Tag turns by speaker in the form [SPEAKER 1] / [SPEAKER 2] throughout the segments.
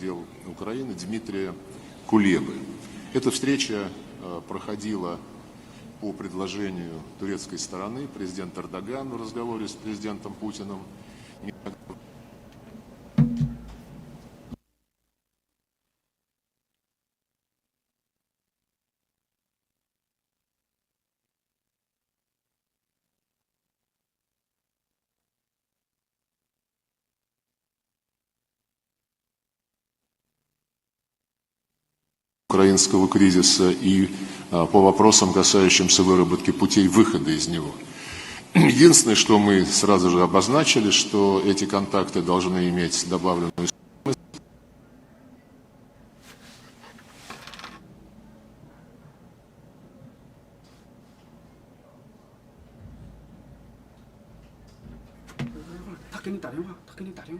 [SPEAKER 1] дел Украины Дмитрия Кулебы. Эта встреча проходила по предложению турецкой стороны. Президент Эрдоган в разговоре с президентом Путиным украинского кризиса и по вопросам, касающимся выработки путей выхода из него. Единственное, что мы сразу же обозначили, что эти контакты должны иметь добавленную стоимость.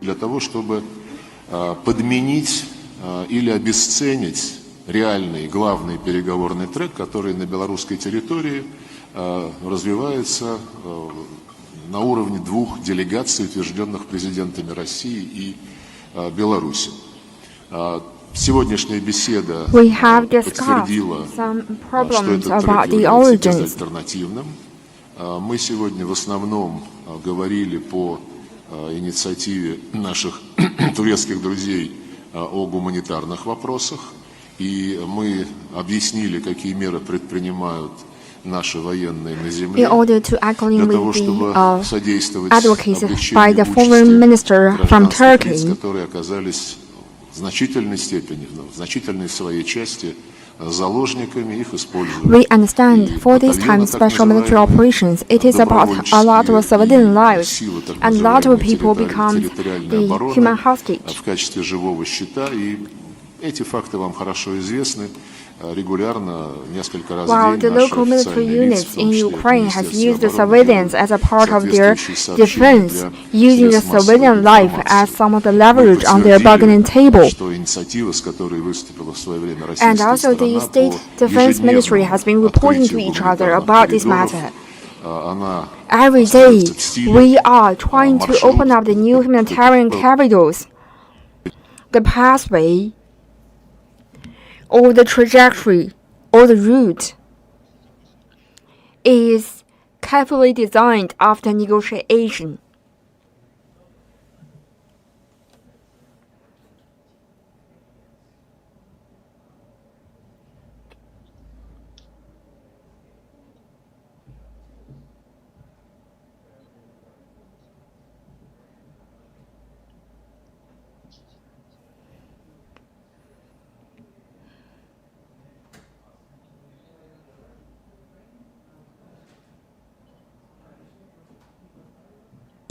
[SPEAKER 1] Для того, чтобы подменить или обесценить реальный главный переговорный трек, который на белорусской территории развивается на уровне двух делегаций, утвержденных президентами России и Беларуси. Сегодняшняя беседа подтвердила, что этот трек является безальтернативным. Мы сегодня в основном говорили по инициативе наших турецких друзей о гуманитарных вопросах. И мы объяснили, какие меры предпринимают наши военные на земле для того, чтобы содействовать облегчению участи гражданских лиц, которые оказались в значительной степени, в значительной своей части заложниками, их используют.
[SPEAKER 2] We understand for this time special military operations, it is about a lot of civilian lives, and a lot of people become the human hostage.
[SPEAKER 1] В качестве живого щита, и эти факты вам хорошо известны. Регулярно, несколько раз в
[SPEAKER 2] While
[SPEAKER 1] день
[SPEAKER 2] the local military units in Ukraine have used the civilians as a part of their defense, using the civilian life as some of the leverage on their bargaining table. And also the State Defense Ministry has been reporting to each other about this matter. Every day, we are trying to open up the new humanitarian corridors. The pathway or the trajectory or the route is carefully designed after negotiation.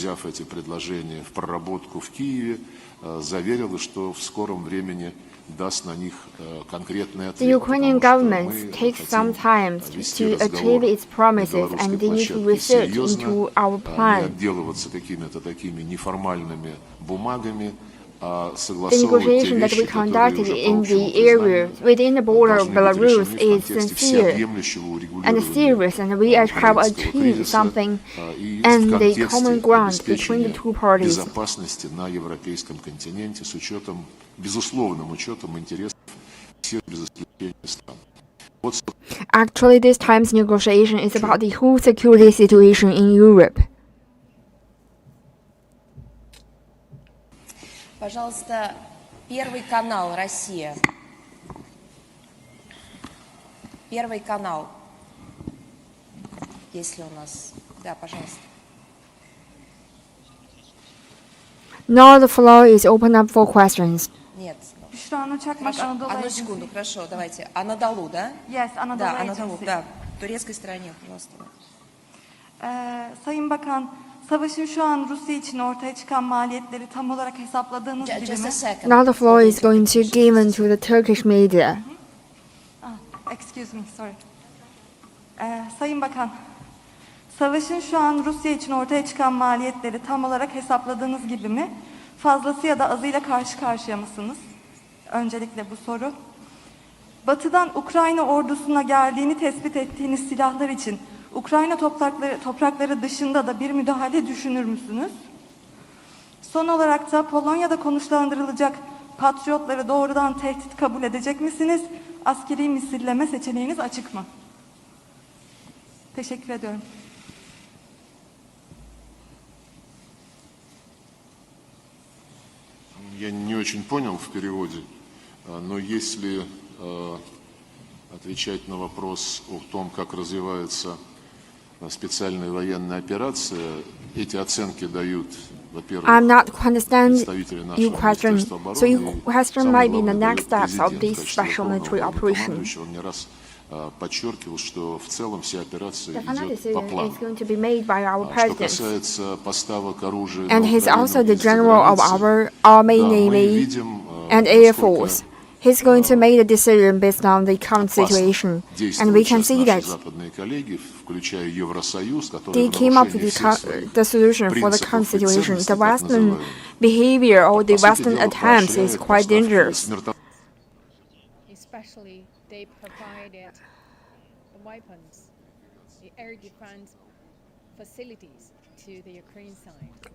[SPEAKER 1] Взяв эти предложения в проработку в Киеве, заверила, что в скором времени даст на них конкретные ответы.
[SPEAKER 2] The Ukrainian government takes some time to achieve its promises, and they need to research into our plan.
[SPEAKER 1] Не отделываться какими-то такими неформальными бумагами.
[SPEAKER 2] The negotiation that we conducted in the area within the border of Belarus is sincere and serious, and we have achieved something and the common ground between the two parties.
[SPEAKER 1] Безопасности на европейском континенте с учетом, безусловным учетом интересов всех без исключения стран.
[SPEAKER 2] Actually, this time's negotiation is about the whole security situation in Europe.
[SPEAKER 3] Пожалуйста, Первый канал, Россия. Первый канал. Если у нас... Да, пожалуйста.
[SPEAKER 2] Now the floor is open up for questions.
[SPEAKER 3] Нет. Одну секунду, хорошо, давайте. Анадолу, да?
[SPEAKER 4] Yes, Anadolu
[SPEAKER 3] Да,
[SPEAKER 4] Agency.
[SPEAKER 3] Анадолу, да. В турецкой стороне, пожалуйста.
[SPEAKER 4] Sayın Bakan, savaşın şu an Rusya için ortaya çıkan maliyetleri tam olarak hesapladığınız gibi
[SPEAKER 3] Just a
[SPEAKER 4] mi?
[SPEAKER 3] second.
[SPEAKER 2] Now the floor is going to given to the Turkish media.
[SPEAKER 4] Excuse me, sorry. Sayın Bakan, savaşın şu an Rusya için ortaya çıkan maliyetleri tam olarak hesapladığınız gibi mi? Fazlası ya da azıyla karşı karşıya mısınız? Öncelikle bu soru. Batı'dan Ukrayna ordusuna geldiğini tespit ettiğiniz silahlar için Ukrayna toprakları dışında da bir müdahale düşünür müsünüz? Son olarak da Polonya'da konuşlandırılacak Patriotları doğrudan tehdit kabul edecek misiniz? Askeri misilleme seçeneğiniz açık mı? Teşekkür ediyorum.
[SPEAKER 1] Я не очень понял в переводе, но если отвечать на вопрос о том, как развивается специальная военная операция, эти оценки дают, во-первых,
[SPEAKER 2] I'm not understand
[SPEAKER 1] представители
[SPEAKER 2] your
[SPEAKER 1] нашего
[SPEAKER 2] question.
[SPEAKER 1] Министерства
[SPEAKER 2] So your
[SPEAKER 1] обороны.
[SPEAKER 2] question
[SPEAKER 1] Самое
[SPEAKER 2] might be the
[SPEAKER 1] главное,
[SPEAKER 2] next
[SPEAKER 1] дает
[SPEAKER 2] steps of
[SPEAKER 1] президент
[SPEAKER 2] this
[SPEAKER 1] в качестве
[SPEAKER 2] special
[SPEAKER 1] верховного
[SPEAKER 2] military operation.
[SPEAKER 1] главнокомандующего. Он не раз подчеркивал, что в целом вся операция
[SPEAKER 2] The final
[SPEAKER 1] идет по
[SPEAKER 2] decision
[SPEAKER 1] плану.
[SPEAKER 2] is going to be made by our
[SPEAKER 1] Что
[SPEAKER 2] president.
[SPEAKER 1] касается поставок оружия
[SPEAKER 2] And
[SPEAKER 1] на
[SPEAKER 2] he's
[SPEAKER 1] Украину
[SPEAKER 2] also the
[SPEAKER 1] из-за
[SPEAKER 2] general of
[SPEAKER 1] границы,
[SPEAKER 2] our Army,
[SPEAKER 1] да, мы
[SPEAKER 2] Navy,
[SPEAKER 1] видим,
[SPEAKER 2] and Air
[SPEAKER 1] насколько
[SPEAKER 2] Force. He's going to make a decision based on the current
[SPEAKER 1] опасно
[SPEAKER 2] situation. And
[SPEAKER 1] действуют
[SPEAKER 2] we can
[SPEAKER 1] сейчас
[SPEAKER 2] see
[SPEAKER 1] наши
[SPEAKER 2] that
[SPEAKER 1] западные коллеги, включая Евросоюз, который
[SPEAKER 2] they
[SPEAKER 1] в
[SPEAKER 2] came up with
[SPEAKER 1] нарушении всех своих
[SPEAKER 2] the solution for the current
[SPEAKER 1] принципов и
[SPEAKER 2] situation.
[SPEAKER 1] ценностей,
[SPEAKER 2] The
[SPEAKER 1] так
[SPEAKER 2] Western
[SPEAKER 1] называемых,
[SPEAKER 2] behavior or the
[SPEAKER 1] по сути
[SPEAKER 2] Western
[SPEAKER 1] дела,
[SPEAKER 2] attempts is
[SPEAKER 1] поощряет
[SPEAKER 2] quite
[SPEAKER 1] поставки
[SPEAKER 2] dangerous.
[SPEAKER 1] смертоносных.
[SPEAKER 5] Especially they provided the weapons, the air defense facilities to the Ukraine side.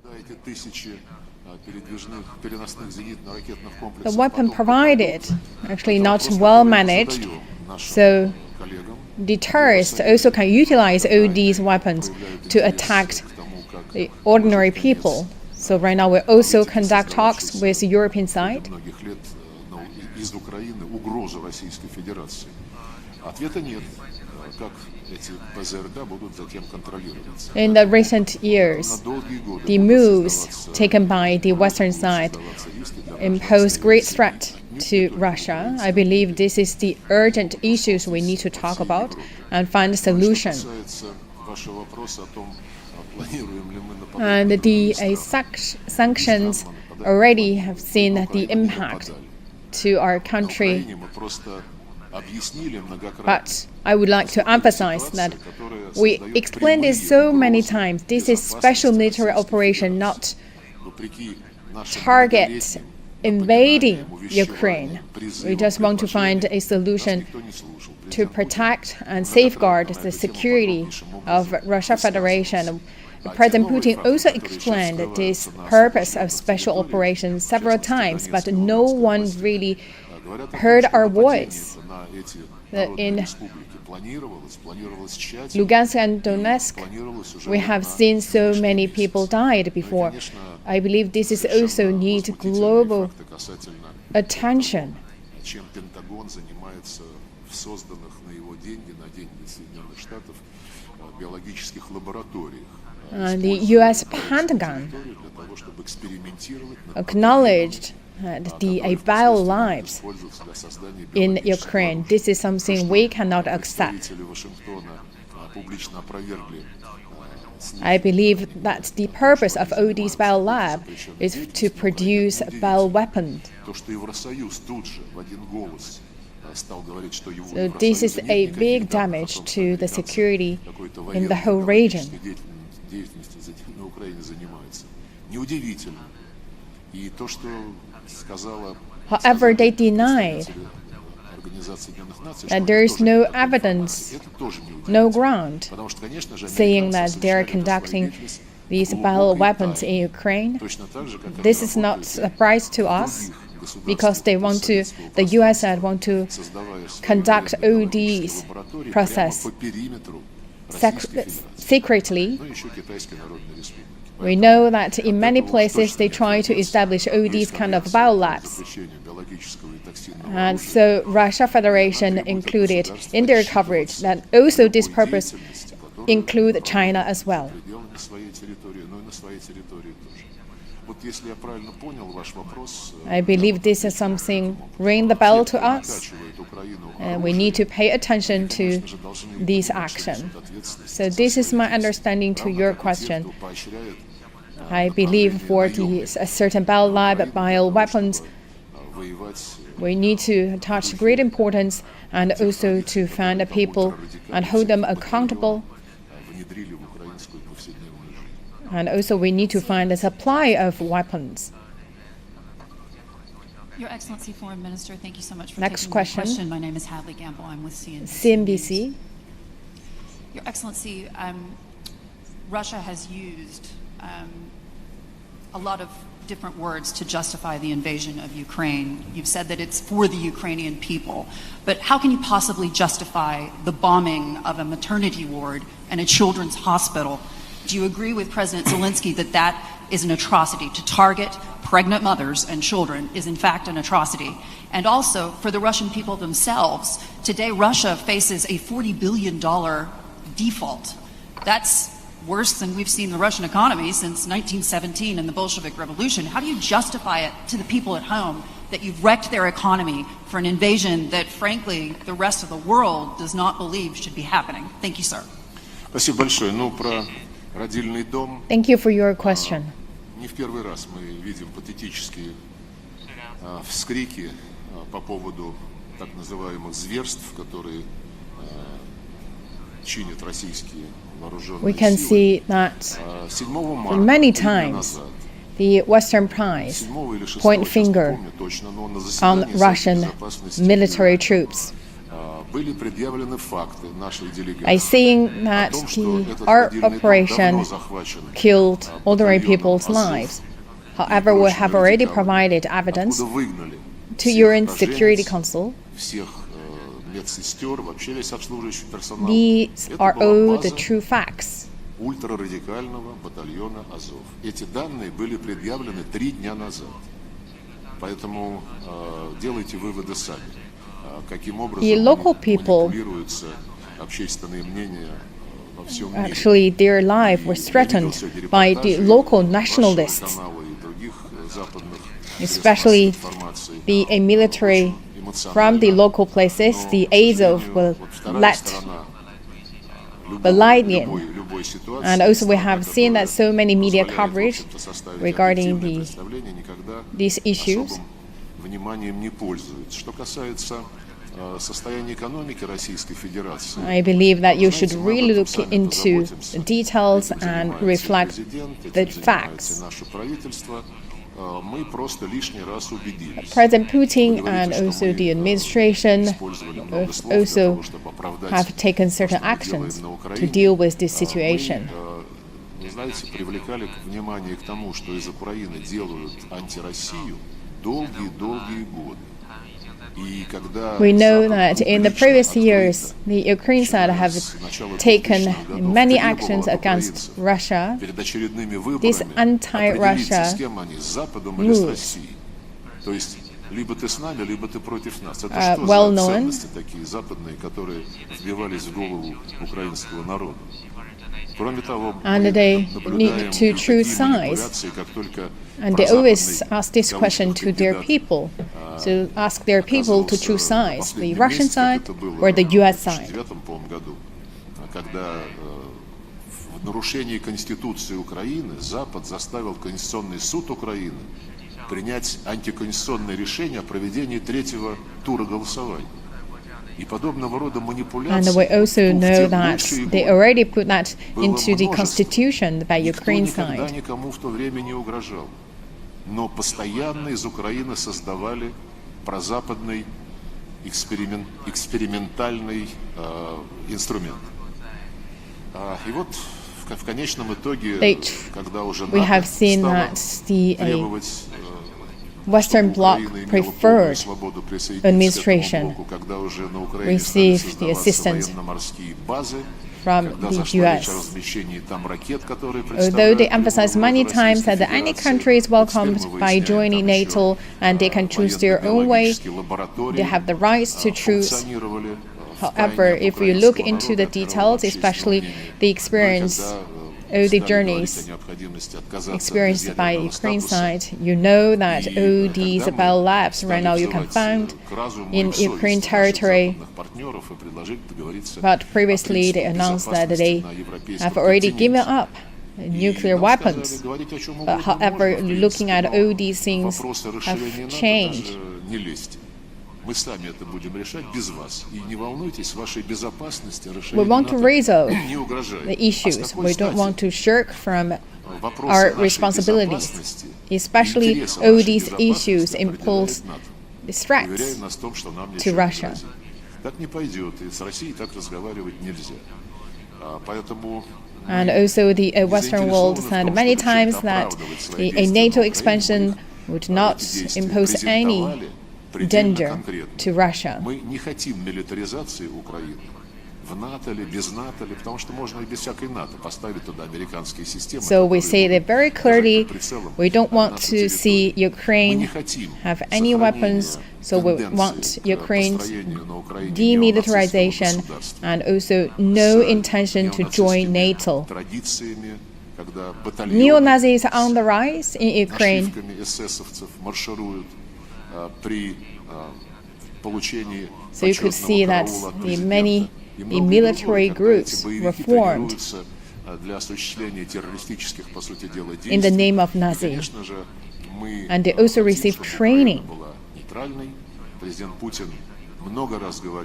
[SPEAKER 1] Да, эти тысячи переносных зенитно-ракетных комплексов
[SPEAKER 5] The weapon
[SPEAKER 1] потом
[SPEAKER 5] provided actually not
[SPEAKER 1] вопрос,
[SPEAKER 5] well
[SPEAKER 1] который мы
[SPEAKER 5] managed,
[SPEAKER 1] задаем нашим
[SPEAKER 5] so
[SPEAKER 1] коллегам,
[SPEAKER 5] the terrorists also can utilize all these weapons to attack the ordinary people. So right now we also conduct talks with the European side.
[SPEAKER 1] многих лет из Украины угроза Российской Федерации. Ответа нет. Как эти ПЗРК будут затем контролироваться?
[SPEAKER 5] In the recent years,
[SPEAKER 1] На долгие годы
[SPEAKER 5] the
[SPEAKER 1] будут
[SPEAKER 5] moves
[SPEAKER 1] создаваться-
[SPEAKER 5] taken by the Western side
[SPEAKER 1] создаваться риски для
[SPEAKER 5] impose great threat to Russia. I believe this is the urgent issues we need to talk about and find a solution.
[SPEAKER 1] Что касается вашего вопроса о том, планируем ли мы нападать
[SPEAKER 5] And
[SPEAKER 1] на
[SPEAKER 5] the
[SPEAKER 1] другие страны,
[SPEAKER 5] sanctions already have seen the impact to our
[SPEAKER 1] на
[SPEAKER 5] country.
[SPEAKER 1] Украине мы просто объяснили многократно.
[SPEAKER 5] But I would like to emphasize that we explained this so many times. This is special military operation, not
[SPEAKER 1] Вопреки нашим
[SPEAKER 5] target
[SPEAKER 1] многолетним
[SPEAKER 5] invading
[SPEAKER 1] напоминаниям,
[SPEAKER 5] Ukraine.
[SPEAKER 1] увещеваниям,
[SPEAKER 5] We just want to find a
[SPEAKER 1] предложениям,
[SPEAKER 5] solution
[SPEAKER 1] нас никто не слушал.
[SPEAKER 5] to protect and safeguard the security of Russia Federation. President Putin also explained this purpose of special operations several times, but no one really
[SPEAKER 1] Говорят о том,
[SPEAKER 5] heard
[SPEAKER 1] что
[SPEAKER 5] our
[SPEAKER 1] нападение
[SPEAKER 5] voice.
[SPEAKER 1] на эти
[SPEAKER 5] In
[SPEAKER 1] народные республики планировалось тщательно,
[SPEAKER 5] Lugansk and Donetsk,
[SPEAKER 1] планировалось уже
[SPEAKER 5] we
[SPEAKER 1] на
[SPEAKER 5] have seen so
[SPEAKER 1] нынешний
[SPEAKER 5] many
[SPEAKER 1] месяц.
[SPEAKER 5] people died before. I believe this is also need global
[SPEAKER 1] Факты касательно,
[SPEAKER 5] attention.
[SPEAKER 1] чем Пентагон занимается в созданных на его деньги, на деньги Соединенных Штатов, биологических лабораториях.
[SPEAKER 5] The U.S. Pentagon
[SPEAKER 1] Для того, чтобы экспериментировать над
[SPEAKER 5] acknowledged the biolives
[SPEAKER 1] использоваться для создания
[SPEAKER 5] in
[SPEAKER 1] биологических
[SPEAKER 5] Ukraine.
[SPEAKER 1] оружий.
[SPEAKER 5] This is something we cannot accept.
[SPEAKER 1] Представители Вашингтона публично опровергли
[SPEAKER 5] I believe that the purpose of OD's biolab is to produce bioweapons.
[SPEAKER 1] то, что Евросоюз тут же в один голос стал говорить, что его
[SPEAKER 5] So this is a big damage to the security in the whole region.
[SPEAKER 1] Деятельностью на Украине занимается. Неудивительно. И то, что сказала
[SPEAKER 5] However, they denied
[SPEAKER 1] Организация Объединенных Наций,
[SPEAKER 5] that
[SPEAKER 1] что
[SPEAKER 5] there
[SPEAKER 1] они
[SPEAKER 5] is
[SPEAKER 1] тоже
[SPEAKER 5] no
[SPEAKER 1] это
[SPEAKER 5] evidence,
[SPEAKER 1] это тоже
[SPEAKER 5] no
[SPEAKER 1] неудивительно.
[SPEAKER 5] ground,
[SPEAKER 1] Потому что, конечно же,
[SPEAKER 5] saying
[SPEAKER 1] американцы
[SPEAKER 5] that they are
[SPEAKER 1] совершали эту свою
[SPEAKER 5] conducting
[SPEAKER 1] деятельность
[SPEAKER 5] these
[SPEAKER 1] в глубокой
[SPEAKER 5] bioweapons
[SPEAKER 1] тайне.
[SPEAKER 5] in Ukraine.
[SPEAKER 1] Точно так же, как это
[SPEAKER 5] This is not
[SPEAKER 1] работает
[SPEAKER 5] a surprise to
[SPEAKER 1] в
[SPEAKER 5] us
[SPEAKER 1] других
[SPEAKER 5] because they want to,
[SPEAKER 1] государствах
[SPEAKER 5] the US side want to
[SPEAKER 1] создавая свои
[SPEAKER 5] conduct
[SPEAKER 1] военные
[SPEAKER 5] ODs
[SPEAKER 1] лаборатории
[SPEAKER 5] process
[SPEAKER 1] прямо по периметру Российской Федерации.
[SPEAKER 5] secretly.
[SPEAKER 1] Ну, еще Китайской Народной Республики.
[SPEAKER 5] We know that in many places they try to establish ODs kind of biolabs. And so Russia Federation included in their coverage that also this purpose include China as well. I believe this is something ring the bell to us, and we need to pay attention to these actions. So this is my understanding to your question. I believe for the certain biolab bioweapons, we need to attach great importance and also to find the people and hold them accountable. And also we need to find a supply of weapons.
[SPEAKER 6] Your Excellency, Foreign Minister, thank you so much for
[SPEAKER 5] Next
[SPEAKER 6] taking
[SPEAKER 5] question.
[SPEAKER 6] my question. My name is Hadley Gamble. I'm with CNBC.
[SPEAKER 5] CNBC.
[SPEAKER 6] Your Excellency, Russia has used a lot of different words to justify the invasion of Ukraine. You've said that it's for the Ukrainian people, but how can you possibly justify the bombing of a maternity ward and a children's hospital? Do you agree with President Zelensky that that is an atrocity? To target pregnant mothers and children is in fact an atrocity. And also for the Russian people themselves, today Russia faces a $40 billion default. That's worse than we've seen the Russian economy since 1917 and the Bolshevik Revolution. How do you justify it to the people at home that you've wrecked their economy for an invasion that, frankly, the rest of the world does not believe should be happening? Thank you, sir.
[SPEAKER 1] Спасибо большое. Ну, про родильный дом.
[SPEAKER 5] Thank you for your question.
[SPEAKER 1] Не в первый раз мы видим патетические вскрики по поводу так называемых зверств, которые чинят российские вооруженные силы.
[SPEAKER 5] We can see that
[SPEAKER 1] 7
[SPEAKER 5] for
[SPEAKER 1] марта,
[SPEAKER 5] many
[SPEAKER 1] 3 дня
[SPEAKER 5] times,
[SPEAKER 1] назад,
[SPEAKER 5] the Western press
[SPEAKER 1] 7 или 6,
[SPEAKER 5] point
[SPEAKER 1] сейчас не
[SPEAKER 5] finger
[SPEAKER 1] помню точно, но на
[SPEAKER 5] on
[SPEAKER 1] заседании Совета
[SPEAKER 5] Russian
[SPEAKER 1] Безопасности
[SPEAKER 5] military troops
[SPEAKER 1] были предъявлены факты нашей
[SPEAKER 5] by
[SPEAKER 1] делегации
[SPEAKER 5] saying
[SPEAKER 1] о
[SPEAKER 5] that
[SPEAKER 1] том, что этот
[SPEAKER 5] our
[SPEAKER 1] родильный дом
[SPEAKER 5] operation
[SPEAKER 1] давно захвачен
[SPEAKER 5] killed ordinary
[SPEAKER 1] батальоном
[SPEAKER 5] people's
[SPEAKER 1] Азов
[SPEAKER 5] lives.
[SPEAKER 1] и
[SPEAKER 5] However, we
[SPEAKER 1] прочими
[SPEAKER 5] have already
[SPEAKER 1] радикалами,
[SPEAKER 5] provided evidence
[SPEAKER 1] откуда выгнали
[SPEAKER 5] to
[SPEAKER 1] всех
[SPEAKER 5] UN Security
[SPEAKER 1] роженец,
[SPEAKER 5] Council.
[SPEAKER 1] всех медсестер, вообще весь обслуживающий персонал.
[SPEAKER 5] These
[SPEAKER 1] Это
[SPEAKER 5] are
[SPEAKER 1] была
[SPEAKER 5] all the
[SPEAKER 1] база
[SPEAKER 5] true facts.
[SPEAKER 1] ультрарадикального батальона Азов. Эти данные были предъявлены 3 дня назад. Поэтому делайте выводы сами. Каким образом
[SPEAKER 5] The local people
[SPEAKER 1] манипулируются общественные мнения во всем мире.
[SPEAKER 5] Actually, their life was threatened by the local nationalists, especially the military from the local places. The Azov were let belie, and also we have seen that so many media coverage regarding these issues.
[SPEAKER 1] Вниманием не пользуется. Что касается состояния экономики Российской Федерации,
[SPEAKER 5] I believe that you should really look into the details and reflect the facts.
[SPEAKER 1] наше правительство, мы просто лишний раз убедились.
[SPEAKER 5] President Putin and also the administration also have taken certain actions to deal with this situation.
[SPEAKER 1] Вы знаете, привлекали внимание к тому, что из Украины делают антироссию долгие годы.
[SPEAKER 5] We know that in the previous years, the Ukraine side have taken many actions against Russia. This anti-Russia moves are well known. And they need to choose sides. And they always ask this question to their people. So ask their people to choose sides, the Russian side or the US side.
[SPEAKER 1] Когда в нарушении Конституции Украины Запад заставил Конституционный суд Украины принять антиконституционное решение о проведении 3-го тура голосования. И подобного рода манипуляции.
[SPEAKER 5] And we also know that they already put that into the constitution by Ukraine side.
[SPEAKER 1] Никто никогда никому в то время не угрожал. Но постоянно из Украины создавали прозападный экспериментальный инструмент. И вот в конечном итоге, когда уже НАТО стало требовать
[SPEAKER 5] Western Bloc preferred administration received the assistance from the US. Although they emphasized many times that any country is welcomed by joining NATO and they can choose their own way, they have the rights to choose. However, if you look into the details, especially the experience, all the journeys experienced by the Ukraine side, you know that all these bell labs right now you can find in Ukraine territory. But previously they announced that they have already given up nuclear weapons. But however, looking at all these things have changed.
[SPEAKER 1] Мы сами это будем решать без вас. И не волнуйтесь, вашей безопасности
[SPEAKER 5] We want to resolve
[SPEAKER 1] не угрожает.
[SPEAKER 5] the issues. We don't want to shirk from our responsibilities, especially all these issues impose threats to Russia.
[SPEAKER 1] Так не пойдет, и с Россией так разговаривать нельзя.
[SPEAKER 5] And also the Western world said many times that a NATO expansion would not impose any danger to Russia.
[SPEAKER 1] Мы не хотим милитаризации Украины. В НАТО ли, без НАТО ли, потому что можно и без всякой НАТО поставить туда американские системы.
[SPEAKER 5] So we say that very clearly, we don't want to see Ukraine have any weapons, so we want Ukraine's demilitarization and also no intention to join NATO. Neo-Nazis are on the rise in Ukraine. So you could see that the many military groups were formed in the name of Nazi. And they also received training.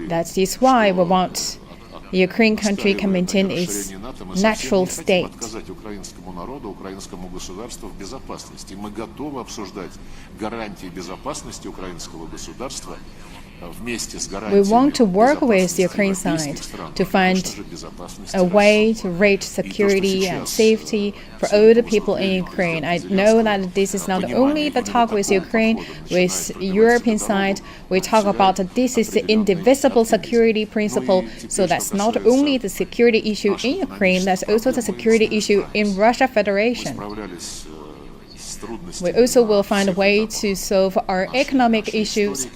[SPEAKER 5] That is why we want the Ukraine country can maintain its natural state. We want to work with the Ukraine side to find a way to reach security and safety for all the people in Ukraine. I know that this is not only the talk with Ukraine, with European side. We talk about that this is the indivisible security principle. So that's not only the security issue in Ukraine, that's also the security issue in Russia Federation. We also will find a way to solve our economic issues.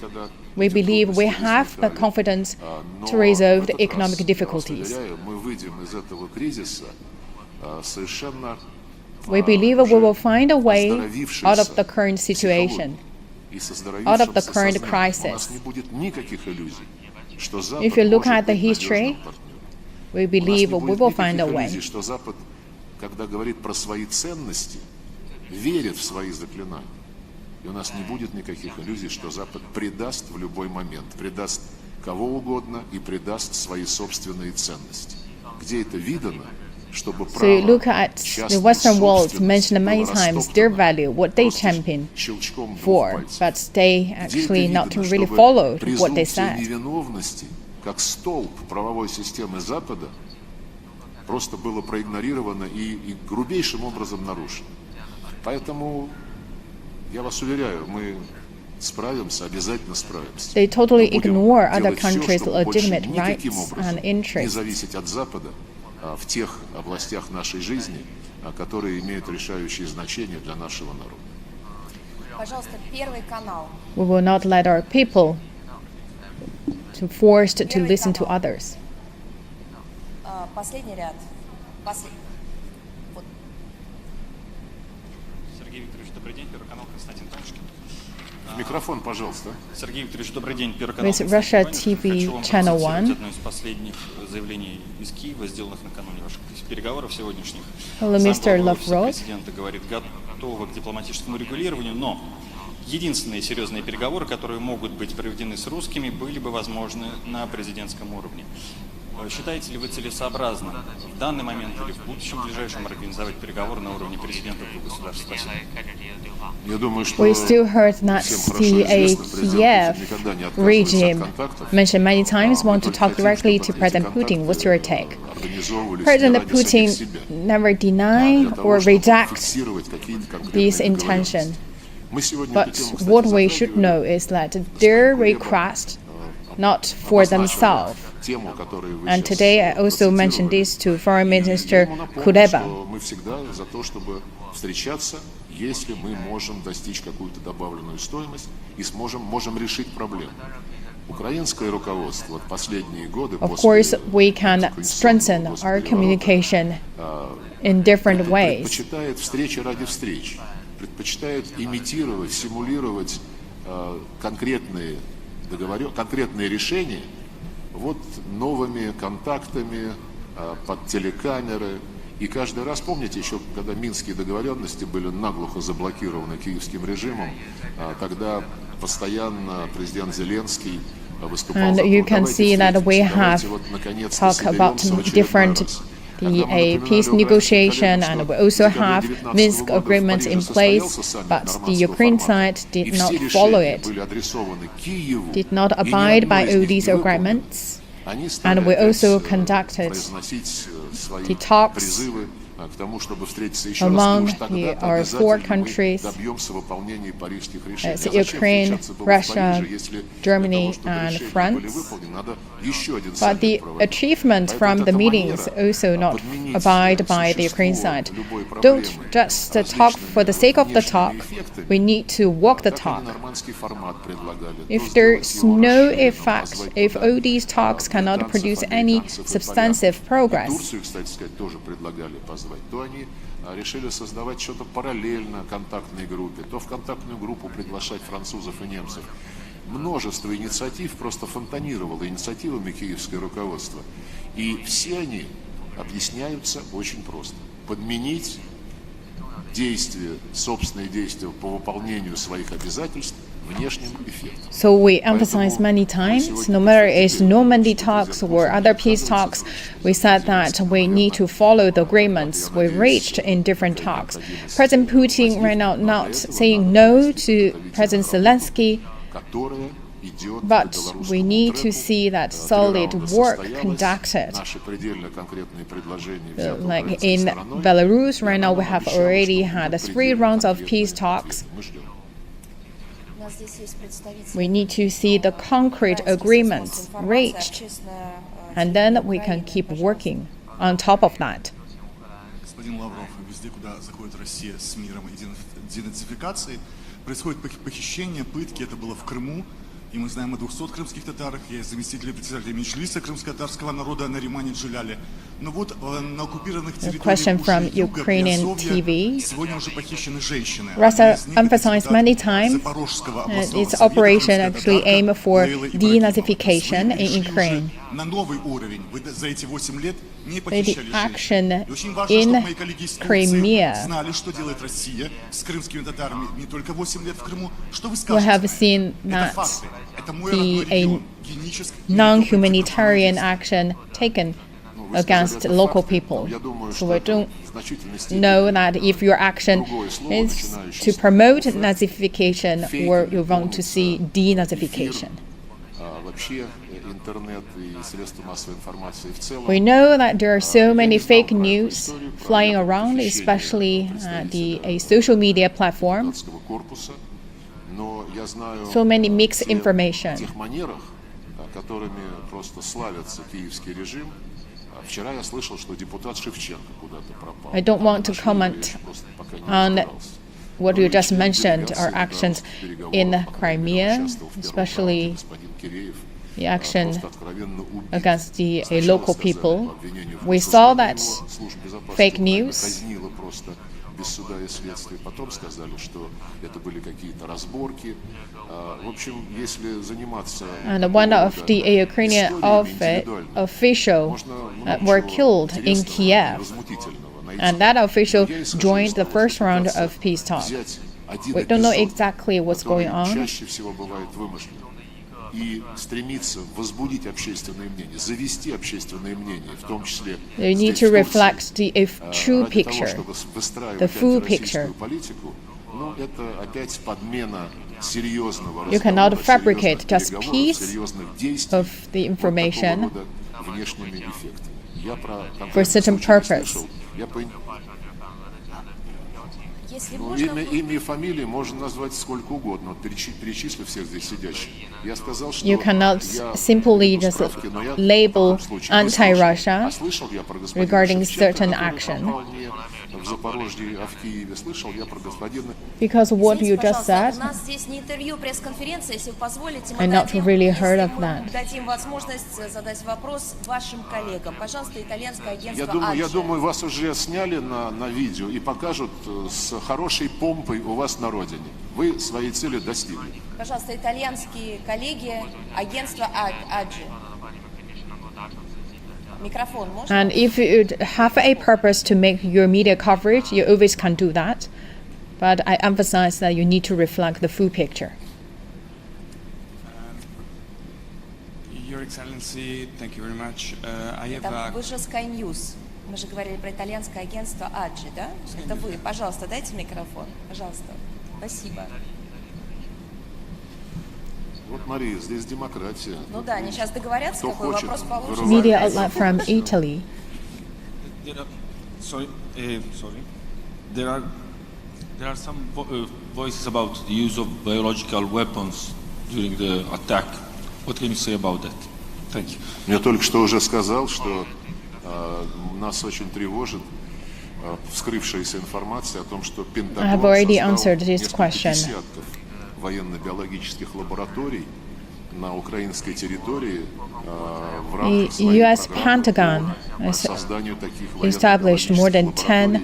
[SPEAKER 5] We believe we have the confidence to resolve the economic difficulties. We believe we will find a way out of the current situation, out of the current crisis. If you look at the history, we believe we will find a way.
[SPEAKER 1] Верит в свои заклинания. И у нас не будет никаких иллюзий, что Запад предаст в любой момент, предаст кого угодно и предаст свои собственные ценности. Где это видано, чтобы право,
[SPEAKER 5] So you look at the Western world mentioned many times their value, what they champion for, but they actually not really followed what they said.
[SPEAKER 1] Невиновности, как столб правовой системы Запада, просто было проигнорировано и грубейшим образом нарушено. Поэтому я вас уверяю, мы справимся, обязательно справимся.
[SPEAKER 5] They totally ignore other countries' legitimate rights and
[SPEAKER 1] не
[SPEAKER 5] interests.
[SPEAKER 1] зависеть от Запада в тех областях нашей жизни, которые имеют решающее значение для нашего народа.
[SPEAKER 3] Пожалуйста, Первый канал.
[SPEAKER 5] We will not let our people to forced to listen to others.
[SPEAKER 3] Последний ряд.
[SPEAKER 7] Сергей Викторович, добрый день. Первый канал, Константин Танушкин.
[SPEAKER 1] Микрофон, пожалуйста.
[SPEAKER 7] Сергей Викторович, добрый день. Первый канал.
[SPEAKER 5] With Russia TV Channel 1.
[SPEAKER 7] Одно из последних заявлений из Киева, сделанных накануне ваших переговоров сегодняшних.
[SPEAKER 5] Hello, Mr. Lavrov.
[SPEAKER 7] Президент говорит, готовы к дипломатическому регулированию, но единственные серьезные переговоры, которые могут быть проведены с русскими, были бы возможны на президентском уровне. Считаете ли вы целесообразным в данный момент или в будущем ближайшем организовать переговоры на уровне президентов двух государств? Спасибо.
[SPEAKER 1] Я думаю, что
[SPEAKER 5] We still heard that the Kiev regime mentioned many times want to talk directly to President Putin. What's your take? President Putin never deny or reject this intention. But what we should know is that their request not for themselves. And today I also mentioned this to Foreign Minister Kuleba.
[SPEAKER 1] Если мы можем достичь какую-то добавленную стоимость и можем решить проблему. Украинское руководство последние годы
[SPEAKER 5] Of course, we can strengthen our communication in different ways.
[SPEAKER 1] предпочитает встречи ради встреч, предпочитает имитировать, симулировать конкретные решения вот новыми контактами под телекамеры. И каждый раз, помните, еще когда минские договоренности были наглухо заблокированы киевским режимом, тогда постоянно президент Зеленский выступал за
[SPEAKER 5] And you can see that we have talked about different peace negotiation, and we also have Minsk agreements in place, but the Ukraine side did not follow it, did not abide by all these agreements. And we also conducted the talks among our four countries, Ukraine, Russia, Germany, and France. But the achievement from the meetings also not abide by the Ukraine side. Don't just talk for the sake of the talk. We need to walk the talk. If there's no effect, if all these talks cannot produce any substantive progress,
[SPEAKER 1] то они решили создавать что-то параллельно контактной группе, то в контактную группу приглашать французов и немцев. Множество инициатив просто фонтанировало инициативами киевское руководство. И все они объясняются очень просто. Подменить действия, собственные действия по выполнению своих обязательств внешним эффектом.
[SPEAKER 5] So we emphasize many times, no matter it's Normandy talks or other peace talks, we said that we need to follow the agreements we reached in different talks. President Putin right now not saying no to President Zelensky, but we need to see that solid work conducted. Like in Belarus, right now we have already had 3 rounds of peace talks. We need to see the concrete agreements reached, and then we can keep working on top of that.
[SPEAKER 8] Господин Лавров, везде, куда заходит Россия с миром и денацификацией, происходит похищение, пытки. Это было в Крыму. И мы знаем о 200 крымских татарах. Я заместитель председателя Меджлиса крымско-татарского народа на Римане Джиляле. Но вот на оккупированных территориях
[SPEAKER 5] Ukrainian TV.
[SPEAKER 8] сегодня уже похищены женщины.
[SPEAKER 5] Russia emphasized many times its operation actually aimed for denazification in Ukraine.
[SPEAKER 8] На новый уровень. Вы за эти 8 лет не
[SPEAKER 5] The
[SPEAKER 8] похищали
[SPEAKER 5] action
[SPEAKER 8] женщин. Очень важно,
[SPEAKER 5] in
[SPEAKER 8] чтобы мои коллеги из Турции
[SPEAKER 5] Crimea.
[SPEAKER 8] знали, что делает Россия с крымскими татарами не только 8 лет в Крыму. Что вы
[SPEAKER 5] We
[SPEAKER 8] скажете?
[SPEAKER 5] have seen
[SPEAKER 8] Это
[SPEAKER 5] that
[SPEAKER 8] факты. Это мой родной
[SPEAKER 5] a
[SPEAKER 8] регион. Генически.
[SPEAKER 5] non-humanitarian action taken against local people. So we don't know that if your action is to promote Nazification or you want to see denazification.
[SPEAKER 1] Вообще интернет и средства массовой информации в целом.
[SPEAKER 5] We know that there are so many fake news flying around, especially the social media platform.
[SPEAKER 1] Но я знаю
[SPEAKER 5] So many mixed information.
[SPEAKER 1] о тех манерах, которыми просто славится киевский режим. Вчера я слышал, что депутат Шевченко куда-то пропал.
[SPEAKER 5] I don't want to comment on what you just mentioned, our actions in Crimea, especially the action against the local people. We saw that fake news.
[SPEAKER 1] Без суда и следствия. Потом сказали, что это были какие-то разборки. В общем, если заниматься...
[SPEAKER 5] And one of the Ukrainian official were killed in Kiev. And that official joined the first round of peace talks. We don't know exactly what's going on.
[SPEAKER 1] И стремиться возбудить общественное мнение, завести общественное мнение, в том числе
[SPEAKER 5] They need to reflect the true picture, the full picture.
[SPEAKER 1] Это опять подмена серьезного
[SPEAKER 5] You cannot fabricate just piece of the information for certain purpose.
[SPEAKER 1] Имя и фамилии можно назвать сколько угодно, перечислив всех здесь сидящих. Я сказал, что
[SPEAKER 5] You cannot simply just label anti-Russia regarding certain action. Because what you just said, I not really heard of that.
[SPEAKER 1] Я думаю, вас уже сняли на видео и покажут с хорошей помпой у вас на родине. Вы своей цели достигли.
[SPEAKER 3] Пожалуйста, итальянские коллеги, агентство Аджи. Микрофон можно?
[SPEAKER 5] And if you have a purpose to make your media coverage, you always can do that. But I emphasize that you need to reflect the full picture.
[SPEAKER 9] Your Excellency, thank you very much. I have
[SPEAKER 3] Там вы же Sky News. Мы же говорили про итальянское агентство Аджи, да? Это вы. Пожалуйста, дайте микрофон. Пожалуйста. Спасибо. Ну да, они сейчас договорятся, какой вопрос получится.
[SPEAKER 5] Media outlet from Italy.
[SPEAKER 10] There are some voices about the use of biological weapons during the attack. What can you say about that? Thank you.
[SPEAKER 1] Я только что уже сказал, что нас очень тревожит вскрывшаяся информация о том, что Пентагон создал несколько десятков военно-биологических лабораторий на украинской территории в рамках своих
[SPEAKER 5] US
[SPEAKER 1] программ
[SPEAKER 5] Pentagon
[SPEAKER 1] по созданию таких
[SPEAKER 5] established more than 10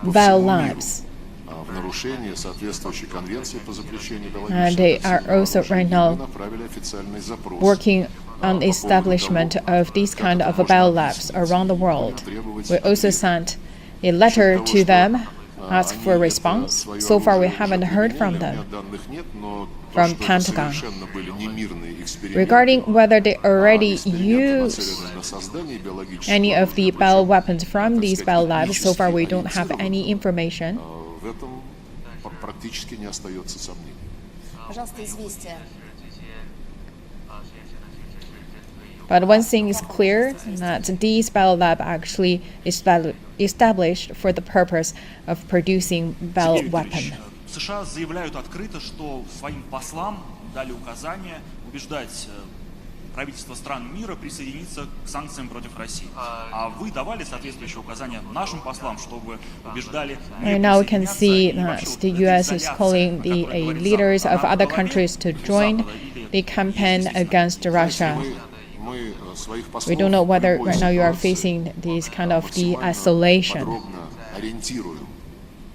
[SPEAKER 5] biolabs.
[SPEAKER 1] в нарушение соответствующей конвенции по запрещению
[SPEAKER 5] And they are also right now
[SPEAKER 1] направили официальный запрос.
[SPEAKER 5] working on the establishment of these kind of biolabs around the world. We also sent a letter to them, asked for a response. So far, we haven't heard from them, from Pentagon. Regarding whether they already use any of the bioweapons from these biolabs, so far we don't have any information.
[SPEAKER 1] В этом практически не остается сомнений.
[SPEAKER 3] Пожалуйста, известия.
[SPEAKER 5] But one thing is clear, that these biolabs actually established for the purpose of producing bioweapons.
[SPEAKER 11] США заявляют открыто, что своим послам дали указание убеждать правительства стран мира присоединиться к санкциям против России. А вы давали соответствующие указания нашим послам, чтобы убеждали
[SPEAKER 5] Right now we can see that the US is calling the leaders of other countries to join the campaign against Russia. We don't know whether right now you are facing this kind of the isolation.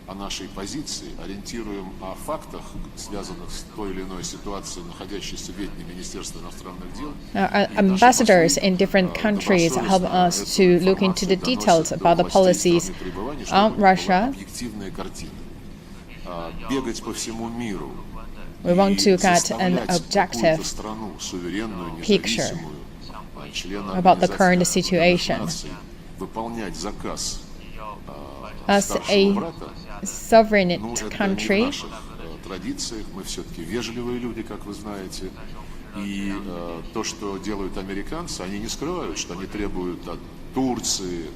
[SPEAKER 1] О нашей позиции, ориентируем о фактах, связанных с той или иной ситуацией, находящейся в ведении Министерства иностранных дел.
[SPEAKER 5] Our ambassadors in different countries help us to look into the details about the policies on Russia.
[SPEAKER 1] Бегать по всему миру.
[SPEAKER 5] We want to get an objective picture about the current situation.
[SPEAKER 1] Выполнять заказ
[SPEAKER 5] As a sovereign country,
[SPEAKER 1] традициях мы все-таки вежливые люди, как вы знаете, и то, что делают американцы, они не скрывают, что они требуют от Турции,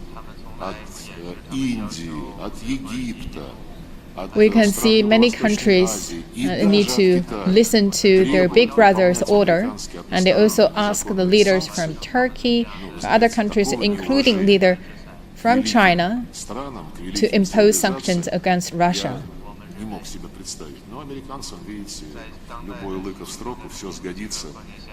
[SPEAKER 1] от Индии, от Египта.
[SPEAKER 5] We can see many countries need to listen to their big brother's order, and they also ask the leaders from Turkey, other countries, including leader from China, to impose sanctions against Russia.
[SPEAKER 1] Не мог себе представить. Но американцам, видите, любой лыка в строку, все сгодится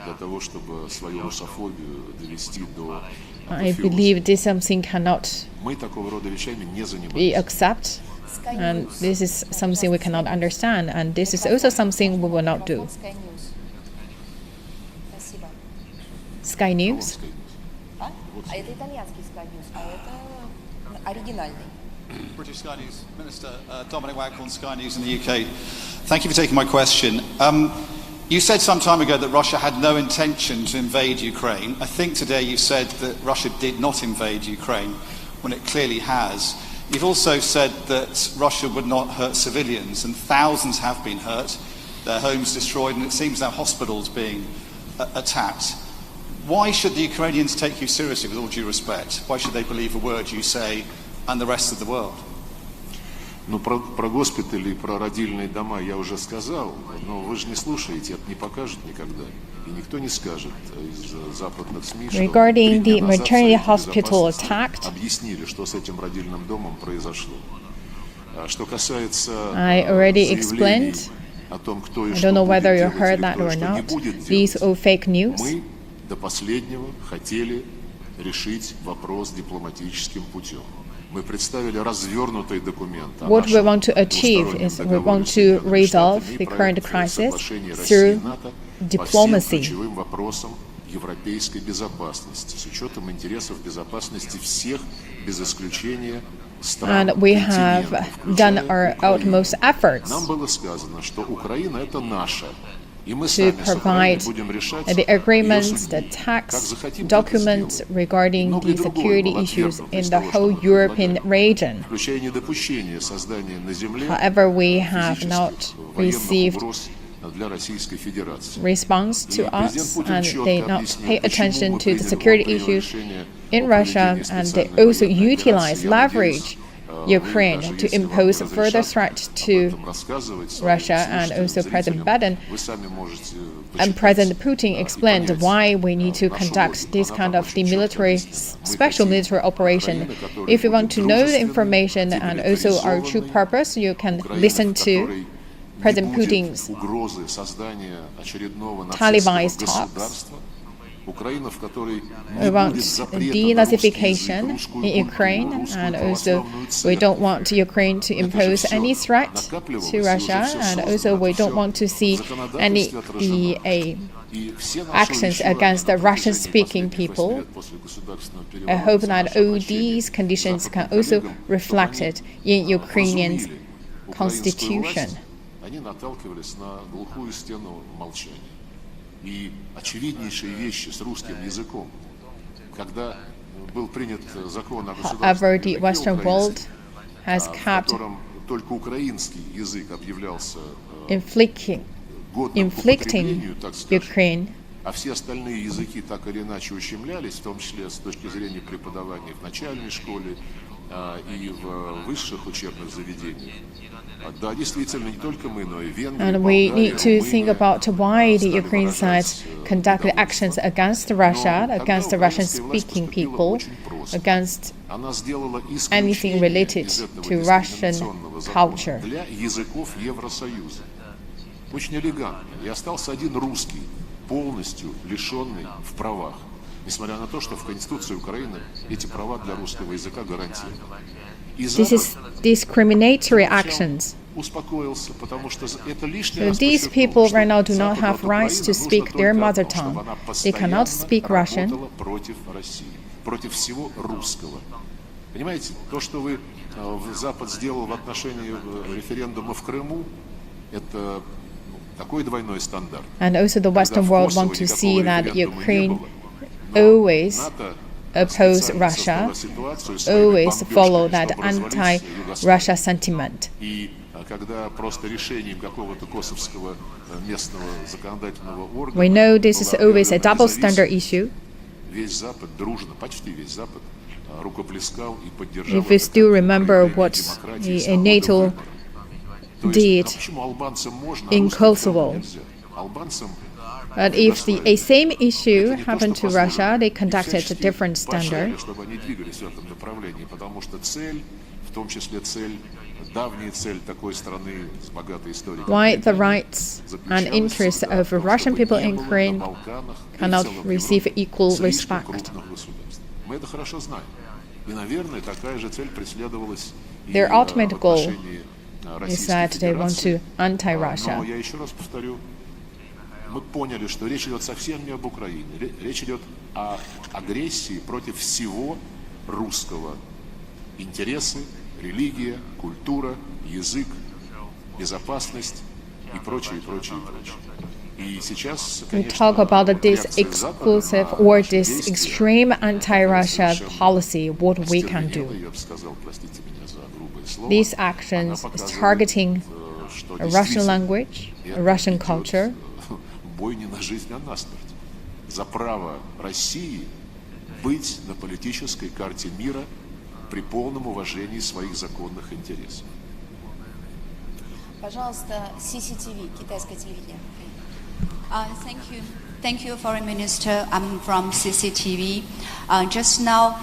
[SPEAKER 1] для того, чтобы свою русофобию довести до
[SPEAKER 5] I believe this something cannot
[SPEAKER 1] Мы такого рода вещами не
[SPEAKER 5] be
[SPEAKER 1] занимаемся.
[SPEAKER 5] accepted, and this is something we cannot understand, and this is also something we will not do.
[SPEAKER 3] Спасибо.
[SPEAKER 5] Sky News.
[SPEAKER 3] А это итальянский Sky News, а это оригинальный.
[SPEAKER 12] British Sky News, Minister Dominic Waghorn, Sky News in the UK. Thank you for taking my question. You said some time ago that Russia had no intention to invade Ukraine. I think today you said that Russia did not invade Ukraine, when it clearly has. You've also said that Russia would not hurt civilians, and thousands have been hurt, their homes destroyed, and it seems now hospitals being attacked. Why should the Ukrainians take you seriously, with all due respect? Why should they believe a word you say and the rest of the world?
[SPEAKER 1] Ну, про госпитали и про родильные дома я уже сказал, но вы же не слушаете, это не покажет никогда. И никто не скажет из западных СМИ, что
[SPEAKER 5] Regarding the
[SPEAKER 1] назад
[SPEAKER 5] maternity
[SPEAKER 1] Совет
[SPEAKER 5] hospital
[SPEAKER 1] Безопасности
[SPEAKER 5] attacked,
[SPEAKER 1] объяснили, что с этим родильным домом произошло. Что касается
[SPEAKER 5] I already
[SPEAKER 1] заявлений
[SPEAKER 5] explained.
[SPEAKER 1] о том, кто и
[SPEAKER 5] I
[SPEAKER 1] что
[SPEAKER 5] don't know
[SPEAKER 1] будет
[SPEAKER 5] whether you
[SPEAKER 1] делать
[SPEAKER 5] heard
[SPEAKER 1] или
[SPEAKER 5] that
[SPEAKER 1] кто
[SPEAKER 5] or
[SPEAKER 1] что не
[SPEAKER 5] not.
[SPEAKER 1] будет
[SPEAKER 5] These
[SPEAKER 1] делать.
[SPEAKER 5] are fake news.
[SPEAKER 1] Мы до последнего хотели решить вопрос дипломатическим путем. Мы представили развернутый документ.
[SPEAKER 5] What we want to achieve is we want to resolve the current crisis through diplomacy.
[SPEAKER 1] По всем ключевым вопросам европейской безопасности, с учетом интересов безопасности всех, без исключения стран
[SPEAKER 5] And we have
[SPEAKER 1] континента,
[SPEAKER 5] done
[SPEAKER 1] включая
[SPEAKER 5] our
[SPEAKER 1] Украину.
[SPEAKER 5] utmost efforts
[SPEAKER 1] Нам было сказано, что Украина это наша. И мы
[SPEAKER 5] to
[SPEAKER 1] сами с Украиной
[SPEAKER 5] provide
[SPEAKER 1] будем решать
[SPEAKER 5] the
[SPEAKER 1] её
[SPEAKER 5] agreements, the
[SPEAKER 1] судьбу.
[SPEAKER 5] tax
[SPEAKER 1] Как захотим, так и
[SPEAKER 5] documents
[SPEAKER 1] сделаем.
[SPEAKER 5] regarding
[SPEAKER 1] Многое
[SPEAKER 5] the
[SPEAKER 1] другое
[SPEAKER 5] security
[SPEAKER 1] было
[SPEAKER 5] issues
[SPEAKER 1] отвергнуто
[SPEAKER 5] in
[SPEAKER 1] из
[SPEAKER 5] the
[SPEAKER 1] того, что
[SPEAKER 5] whole
[SPEAKER 1] мы
[SPEAKER 5] European
[SPEAKER 1] предлагали,
[SPEAKER 5] region.
[SPEAKER 1] включая недопущение создания на земле
[SPEAKER 5] However, we have
[SPEAKER 1] физических
[SPEAKER 5] not
[SPEAKER 1] военных
[SPEAKER 5] received
[SPEAKER 1] угроз
[SPEAKER 5] response to us, and they not pay attention to the security issues in Russia, and they also utilize, leverage Ukraine to impose a further threat to Russia. And also President Biden and President Putin explained why we need to conduct this kind of special military operation. If you want to know the information and also our true purpose, you can listen to President Putin's televised talks about denazification in Ukraine, and also we don't want Ukraine to impose any threat to Russia, and also we don't want to see any actions against the Russian-speaking people. I hope that all these conditions can also reflect it in Ukrainian constitution.
[SPEAKER 1] И очевиднейшие вещи с русским языком. Когда был принят закон о
[SPEAKER 5] However, the Western world has kept
[SPEAKER 1] только украинский язык объявлялся
[SPEAKER 5] inflicting Ukraine,
[SPEAKER 1] а все остальные языки так или иначе ущемлялись, в том числе с точки зрения преподавания в начальной школе и в высших учебных заведениях. Да, действительно, не только мы, но и Венгрия,
[SPEAKER 5] and we need to think about why the Ukrainian side conducted actions against Russia, against the Russian-speaking people, against anything related to Russian culture.
[SPEAKER 1] Для языков Евросоюза. Очень элегантно. И остался один русский, полностью лишенный в правах. Несмотря на то, что в Конституции Украины эти права для русского языка гарантированы.
[SPEAKER 5] This is discriminatory actions. So these people right now do not have rights to speak their mother tongue. They cannot speak Russian.
[SPEAKER 1] Против всего русского. Понимаете, то, что Запад сделал в отношении референдума в Крыму, это такой двойной стандарт.
[SPEAKER 5] And also the Western world want to see that Ukraine always oppose Russia, always follow that anti-Russia sentiment. We know this is always a double standard issue. If we still remember what the NATO did in Kosovo, but if the same issue happened to Russia, they conducted a different standard. Why the rights and interests of Russian people in Ukraine cannot receive equal respect? Their ultimate goal is that they want to anti-Russia.
[SPEAKER 1] Мы поняли, что речь идет совсем не об Украине. Речь идет о агрессии против всего русского. Интересы, религия, культура, язык, безопасность и прочее, и прочее, и прочее. И сейчас,
[SPEAKER 5] we talk about this exclusive or this extreme anti-Russia policy, what we can do. These actions is targeting a Russian language, a Russian culture.
[SPEAKER 1] Бойня на жизнь, а на смерть. За право России быть на политической карте мира при полном уважении своих законных интересов.
[SPEAKER 3] Пожалуйста, CCTV, китайское телевидение. Thank you, Foreign Minister. I'm from CCTV. Just now,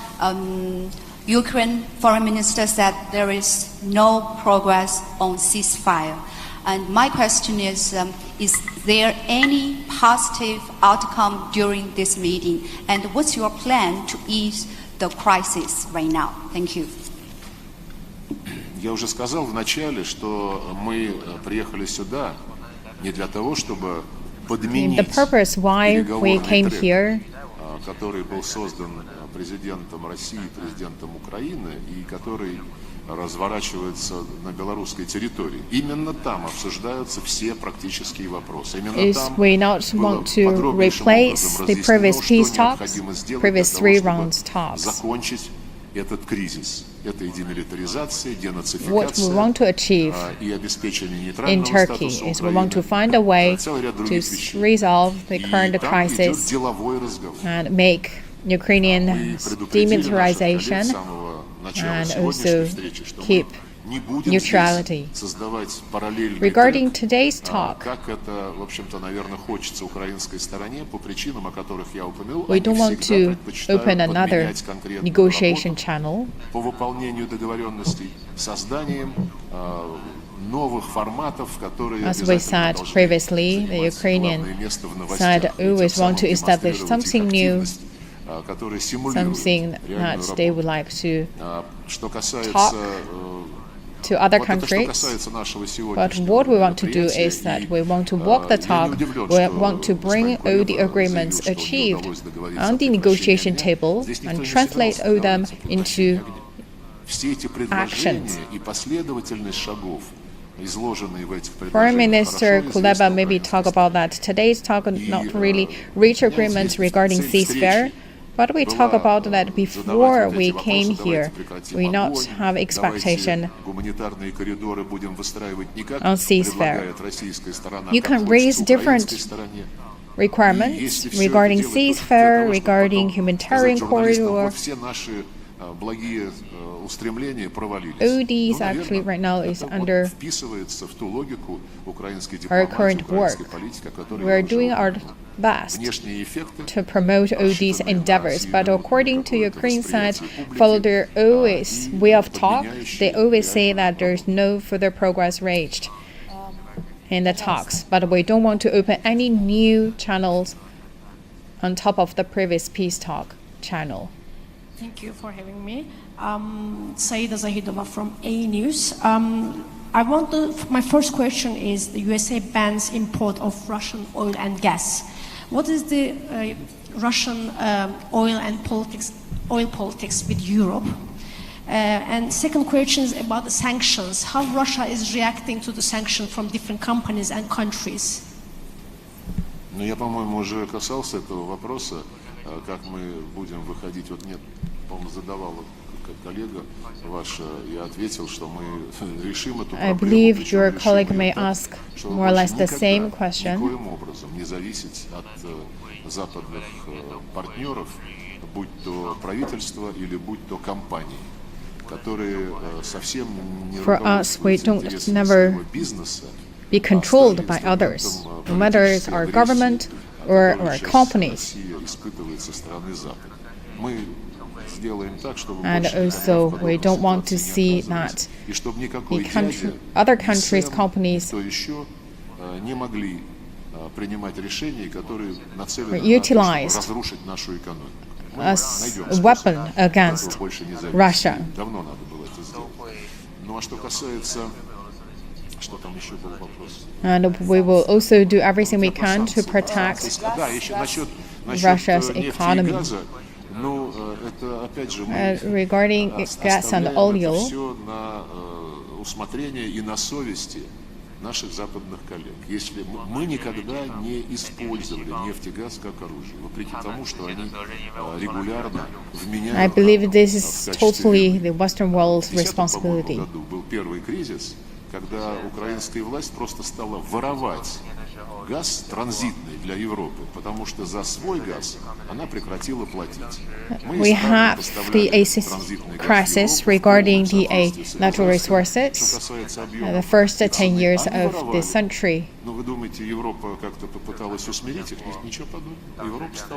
[SPEAKER 3] Ukraine Foreign Minister said there is no progress on ceasefire. And my question is there any positive outcome during this meeting? And what's your plan to ease the crisis right now? Thank you.
[SPEAKER 1] Я уже сказал в начале, что мы приехали сюда не для того, чтобы подменить переговорный трек, который был создан президентом России, президентом Украины и который разворачивается на белорусской территории. Именно там обсуждаются все практические вопросы. Именно там было подробнейшим образом разъяснено, что необходимо сделать для того, чтобы закончить этот кризис. Это и демилитаризация,
[SPEAKER 5] What we
[SPEAKER 1] денацификация,
[SPEAKER 5] want to achieve
[SPEAKER 1] и обеспечение
[SPEAKER 5] in
[SPEAKER 1] нейтрального
[SPEAKER 5] Turkey
[SPEAKER 1] статуса
[SPEAKER 5] is we want to
[SPEAKER 1] Украины.
[SPEAKER 5] find a way
[SPEAKER 1] Целый ряд
[SPEAKER 5] to
[SPEAKER 1] других вещей.
[SPEAKER 5] resolve the
[SPEAKER 1] И
[SPEAKER 5] current
[SPEAKER 1] там идет
[SPEAKER 5] crisis
[SPEAKER 1] деловой разговор.
[SPEAKER 5] and make Ukrainian
[SPEAKER 1] Мы предупредили наших коллег
[SPEAKER 5] demilitarization
[SPEAKER 1] с самого начала
[SPEAKER 5] and
[SPEAKER 1] сегодняшней
[SPEAKER 5] also
[SPEAKER 1] встречи, что
[SPEAKER 5] keep
[SPEAKER 1] мы не будем
[SPEAKER 5] neutrality.
[SPEAKER 1] здесь создавать параллельный
[SPEAKER 5] Regarding
[SPEAKER 1] трек,
[SPEAKER 5] today's talk,
[SPEAKER 1] как это, в общем-то, наверное, хочется украинской стороне, по причинам, о которых я упомянул.
[SPEAKER 5] we
[SPEAKER 1] Они
[SPEAKER 5] don't want
[SPEAKER 1] всегда
[SPEAKER 5] to
[SPEAKER 1] предпочитают
[SPEAKER 5] open another
[SPEAKER 1] подменять конкретную
[SPEAKER 5] negotiation
[SPEAKER 1] работу
[SPEAKER 5] channel.
[SPEAKER 1] по выполнению договоренностей созданием новых форматов, которые
[SPEAKER 5] As we said previously, the Ukrainian side always want to establish something new, something that they would like to talk to other countries. But what we want to do is that we want to walk the talk, we want to bring all the agreements achieved on the negotiation table and translate all them into actions. Foreign Minister Kuleba maybe talk about that. Today's talk not really reach agreements regarding ceasefire, but we talk about that before we came here. We not have expectation on ceasefire. You can raise different requirements regarding ceasefire, regarding humanitarian corridor. All these actually right now is under our current work. We are doing our best to promote all these endeavors, but according to Ukraine side, follow their always way of talk. They always say that there's no further progress reached in the talks, but we don't want to open any new channels on top of the previous peace talk channel.
[SPEAKER 13] Thank you for having me. Saida Zahidova from A News. My first question is: the USA bans import of Russian oil and gas. What is the Russian oil politics with Europe? And second question is about the sanctions. How Russia is reacting to the sanctions from different companies and countries?
[SPEAKER 1] Ну, я, по-моему, уже касался этого вопроса, как мы будем выходить. Вот нет, по-моему, задавал коллега ваш, я ответил, что мы решим эту проблему.
[SPEAKER 5] I believe your colleague may ask more or less the same question.
[SPEAKER 1] Никоим образом не зависеть от западных партнеров, будь то правительство или будь то компании, которые совсем не руководствуются интересами своего бизнеса.
[SPEAKER 5] Be controlled by others, no matter it's our government or our companies. And also, we don't want to see that the other countries' companies were utilized as a weapon against Russia. And we will also do everything we can to protect Russia's economy. Regarding gas and oil,
[SPEAKER 1] наших западных коллег. Если мы никогда не использовали нефть и газ как оружие, вопреки тому, что они регулярно вменяют.
[SPEAKER 5] I believe this is totally the Western world's responsibility.
[SPEAKER 1] Был первый кризис, когда украинская власть просто стала воровать газ транзитный для Европы, потому что за свой газ она прекратила платить.
[SPEAKER 5] We have the crisis regarding the natural resources the first 10 years of the century.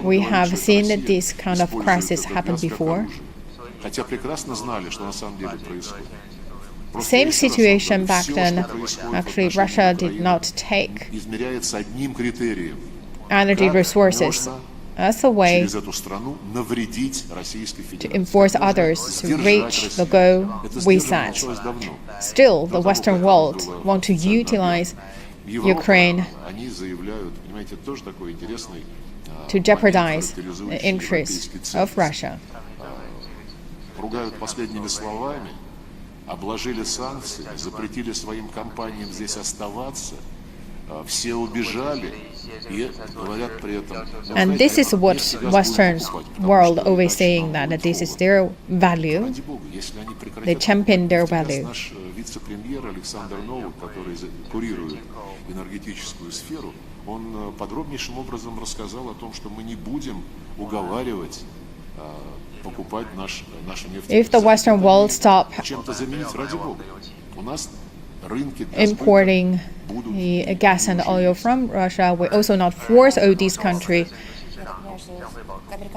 [SPEAKER 5] We have seen this kind of crisis happen before.
[SPEAKER 1] Хотя прекрасно знали, что на самом деле происходит.
[SPEAKER 5] Same situation back then. Actually, Russia did not take energy resources as a way to enforce others to reach the goal we set. Still, the Western world want to utilize Ukraine to jeopardize the interests of Russia.
[SPEAKER 1] Обложили санкции, запретили своим компаниям здесь оставаться,
[SPEAKER 14] все убежали и говорят при этом.
[SPEAKER 5] And this is what Western world always saying, that this is their value.
[SPEAKER 14] Ради Бога, если они прекратят.
[SPEAKER 5] They champion their value.
[SPEAKER 14] Наш вице-премьер Александр Новак, который курирует энергетическую сферу, он подробнейшим образом рассказал о том, что мы не будем уговаривать покупать нашу нефть.
[SPEAKER 5] If the Western world stop
[SPEAKER 14] Чем-то заменить, ради Бога. У нас рынки
[SPEAKER 5] importing the gas and oil from Russia, we also not force all these countries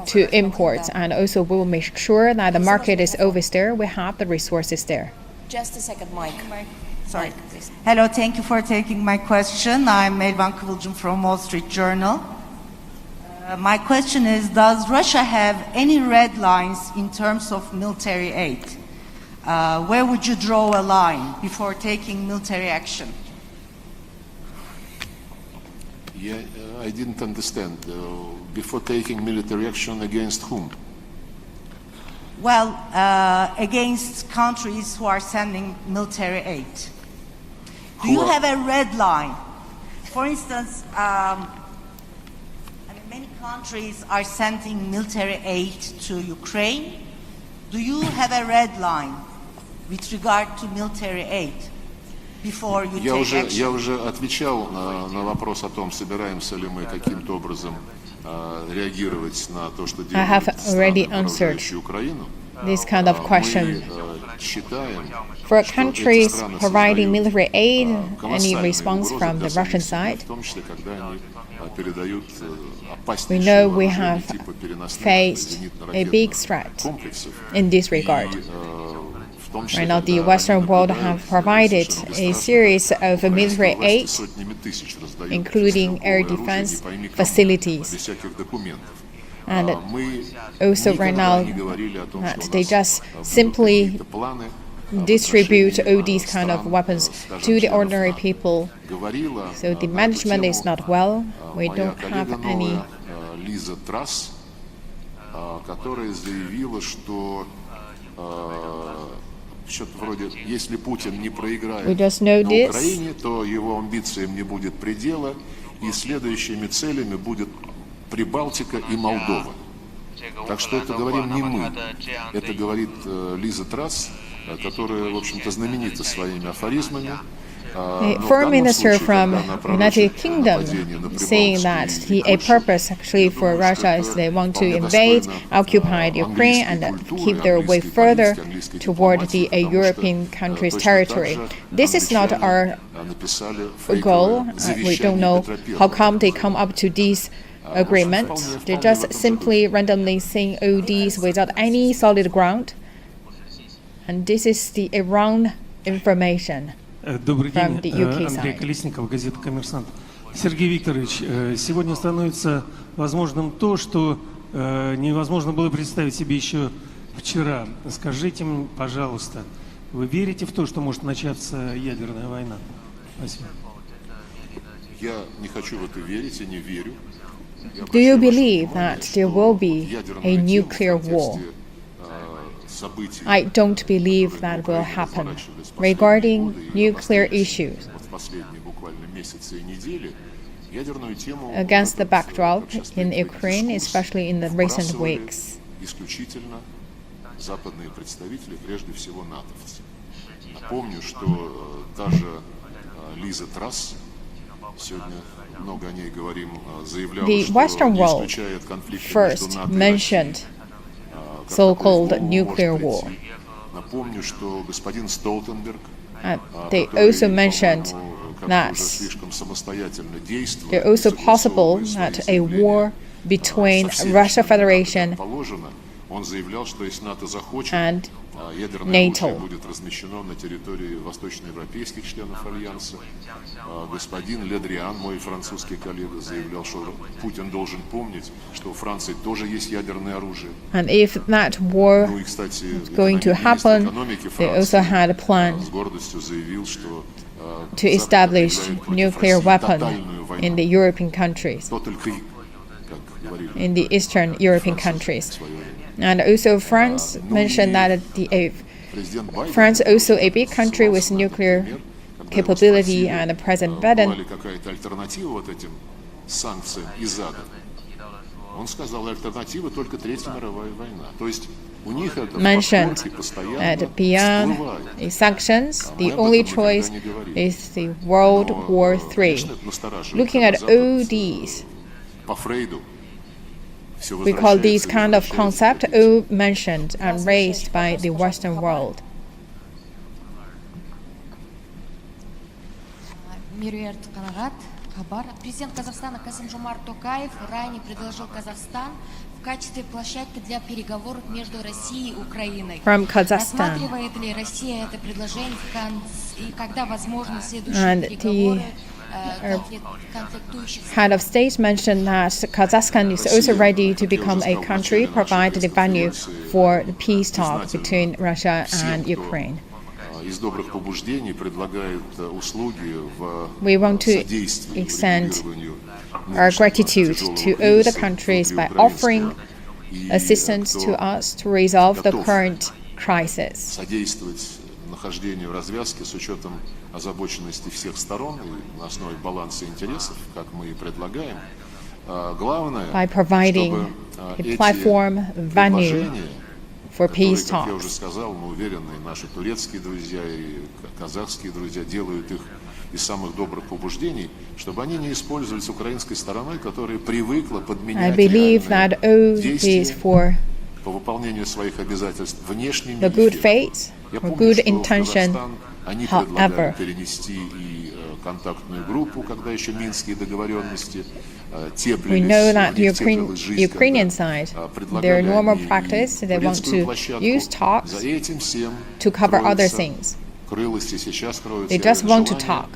[SPEAKER 5] to import, and also we will make sure that the market is always there. We have the resources there.
[SPEAKER 15] Just a second, Mike.
[SPEAKER 16] Sorry. Hello, thank you for taking my question. I'm Elvan Kıvılcım from Wall Street Journal. My question is, does Russia have any red lines in terms of military aid? Where would you draw a line before taking military action?
[SPEAKER 14] I didn't understand. Before taking military action against whom?
[SPEAKER 16] Well, against countries who are sending military aid. Do you have a red line? For instance, many countries are sending military aid to Ukraine. Do you have a red line with regard to military aid before you take action?
[SPEAKER 14] Я уже отвечал на вопрос о том, собираемся ли мы каким-то образом реагировать на то, что делают страны, окружающие Украину.
[SPEAKER 5] This kind of question. For countries providing military aid, any response from the Russian side? We know we have faced a big threat in this regard. Right now, the Western world have provided a series of military aid, including air defense facilities. And also right now, that they just simply distribute all these kind of weapons to the ordinary people. So the management is not well. We don't have any.
[SPEAKER 14] Которая заявила, что что-то вроде, если Путин не проиграет на Украине, то его амбициям не будет предела, и следующими целями будет Прибалтика и Молдова. Так что это говорим не мы. Это говорит Лиза Трасс, которая, в общем-то, знаменита своими афоризмами.
[SPEAKER 5] A foreign minister from United Kingdom saying that a purpose actually for Russia is they want to invade, occupy Ukraine and keep their way further toward the European country's territory. This is not our goal. We don't know how come they come up to this agreement. They just simply randomly saying all these without any solid ground. And this is the wrong information.
[SPEAKER 17] Добрый день, Андрей Колесников, газета «Коммерсант». Сергей Викторович, сегодня становится возможным то, что невозможно было представить себе еще вчера. Скажите мне, пожалуйста, вы верите в то, что может начаться ядерная война? Спасибо.
[SPEAKER 14] Я не хочу в это верить и не верю.
[SPEAKER 5] Do you believe that there will be a nuclear war? I don't believe that will happen. Regarding nuclear issues, against the backdrop in Ukraine, especially in the recent weeks,
[SPEAKER 14] Напомню, что та же Лиза Трасс, сегодня много о ней говорим, заявляла,
[SPEAKER 5] the Western
[SPEAKER 14] что не
[SPEAKER 5] world
[SPEAKER 14] исключает конфликт
[SPEAKER 5] first mentioned so-called nuclear war.
[SPEAKER 14] Напомню, что господин Столтенберг,
[SPEAKER 5] they also mentioned that it's also possible that a war between Russia Federation and NATO.
[SPEAKER 14] будет размещено на территории восточноевропейских членов Альянса. Господин Ледриан, мой французский коллега, заявлял, что Путин должен помнить, что у Франции тоже есть ядерное оружие.
[SPEAKER 5] And if that war is going to happen, they also had a plan
[SPEAKER 14] с гордостью заявил, что
[SPEAKER 5] to establish nuclear weapon in the European countries, in the Eastern European countries. And also France mentioned that France also a big country with nuclear capability and the present burden.
[SPEAKER 14] Была ли какая-то альтернатива вот этим санкциям и задам? Он сказал, альтернатива только Третья мировая война. То есть у них это
[SPEAKER 5] mentioned
[SPEAKER 14] в постоянно
[SPEAKER 5] that beyond
[SPEAKER 14] всплывает.
[SPEAKER 5] the sanctions, the
[SPEAKER 14] об
[SPEAKER 5] only
[SPEAKER 14] этом никогда
[SPEAKER 5] choice
[SPEAKER 14] не говорили.
[SPEAKER 5] is the World War III.
[SPEAKER 14] Конечно, это настораживает.
[SPEAKER 5] Looking at
[SPEAKER 14] Когда Запад,
[SPEAKER 5] all these,
[SPEAKER 14] по Фрейду все
[SPEAKER 5] we call these
[SPEAKER 14] возвращается и
[SPEAKER 5] kind of
[SPEAKER 14] возвращается.
[SPEAKER 5] concepts all mentioned and raised by the Western world.
[SPEAKER 15] Меруерт Канагат, Хабар. Президент Казахстана Касым-Жомарт Токаев ранее предложил Казахстан в качестве площадки для переговоров между Россией и Украиной.
[SPEAKER 5] From Kazakhstan.
[SPEAKER 15] Рассматривает ли Россия это предложение и когда возможно следующие переговоры конфликтующих
[SPEAKER 5] Head of state mentioned that Kazakhstan is also ready to become a country, provided the venue for the peace talk between Russia and Ukraine.
[SPEAKER 14] Из добрых побуждений предлагает услуги в
[SPEAKER 5] We want to
[SPEAKER 14] содействии
[SPEAKER 5] extend
[SPEAKER 14] урегулированию
[SPEAKER 5] our
[SPEAKER 14] нынешнего
[SPEAKER 5] gratitude
[SPEAKER 14] тяжелого
[SPEAKER 5] to all the
[SPEAKER 14] кризиса
[SPEAKER 5] countries by
[SPEAKER 14] внутриукраинского.
[SPEAKER 5] offering
[SPEAKER 14] И
[SPEAKER 5] assistance to
[SPEAKER 14] кто
[SPEAKER 5] us to resolve the
[SPEAKER 14] готов
[SPEAKER 5] current crisis.
[SPEAKER 14] содействовать нахождению развязки с учетом озабоченности всех сторон и на основе баланса интересов, как мы и предлагаем. Главное,
[SPEAKER 5] By providing
[SPEAKER 14] чтобы
[SPEAKER 5] a
[SPEAKER 14] эти
[SPEAKER 5] platform, venue
[SPEAKER 14] предложения,
[SPEAKER 5] for peace
[SPEAKER 14] которые, как я уже
[SPEAKER 5] talks,
[SPEAKER 14] сказал, мы уверены, наши турецкие друзья и казахские друзья делают их из самых добрых побуждений, чтобы они не использовались украинской стороной, которая привыкла
[SPEAKER 5] I
[SPEAKER 14] подменять
[SPEAKER 5] believe
[SPEAKER 14] реальные
[SPEAKER 5] that all
[SPEAKER 14] действия
[SPEAKER 5] this for
[SPEAKER 14] по выполнению своих обязательств внешними
[SPEAKER 5] the good
[SPEAKER 14] эффектами.
[SPEAKER 5] faith
[SPEAKER 14] Я
[SPEAKER 5] or
[SPEAKER 14] помню,
[SPEAKER 5] good
[SPEAKER 14] что в
[SPEAKER 5] intention,
[SPEAKER 14] Казахстан они
[SPEAKER 5] however.
[SPEAKER 14] предлагали перенести и контактную группу, когда еще минские договоренности
[SPEAKER 5] We know that the Ukrainian side, their normal practice, they want to use talks to cover other things. They just want to talk.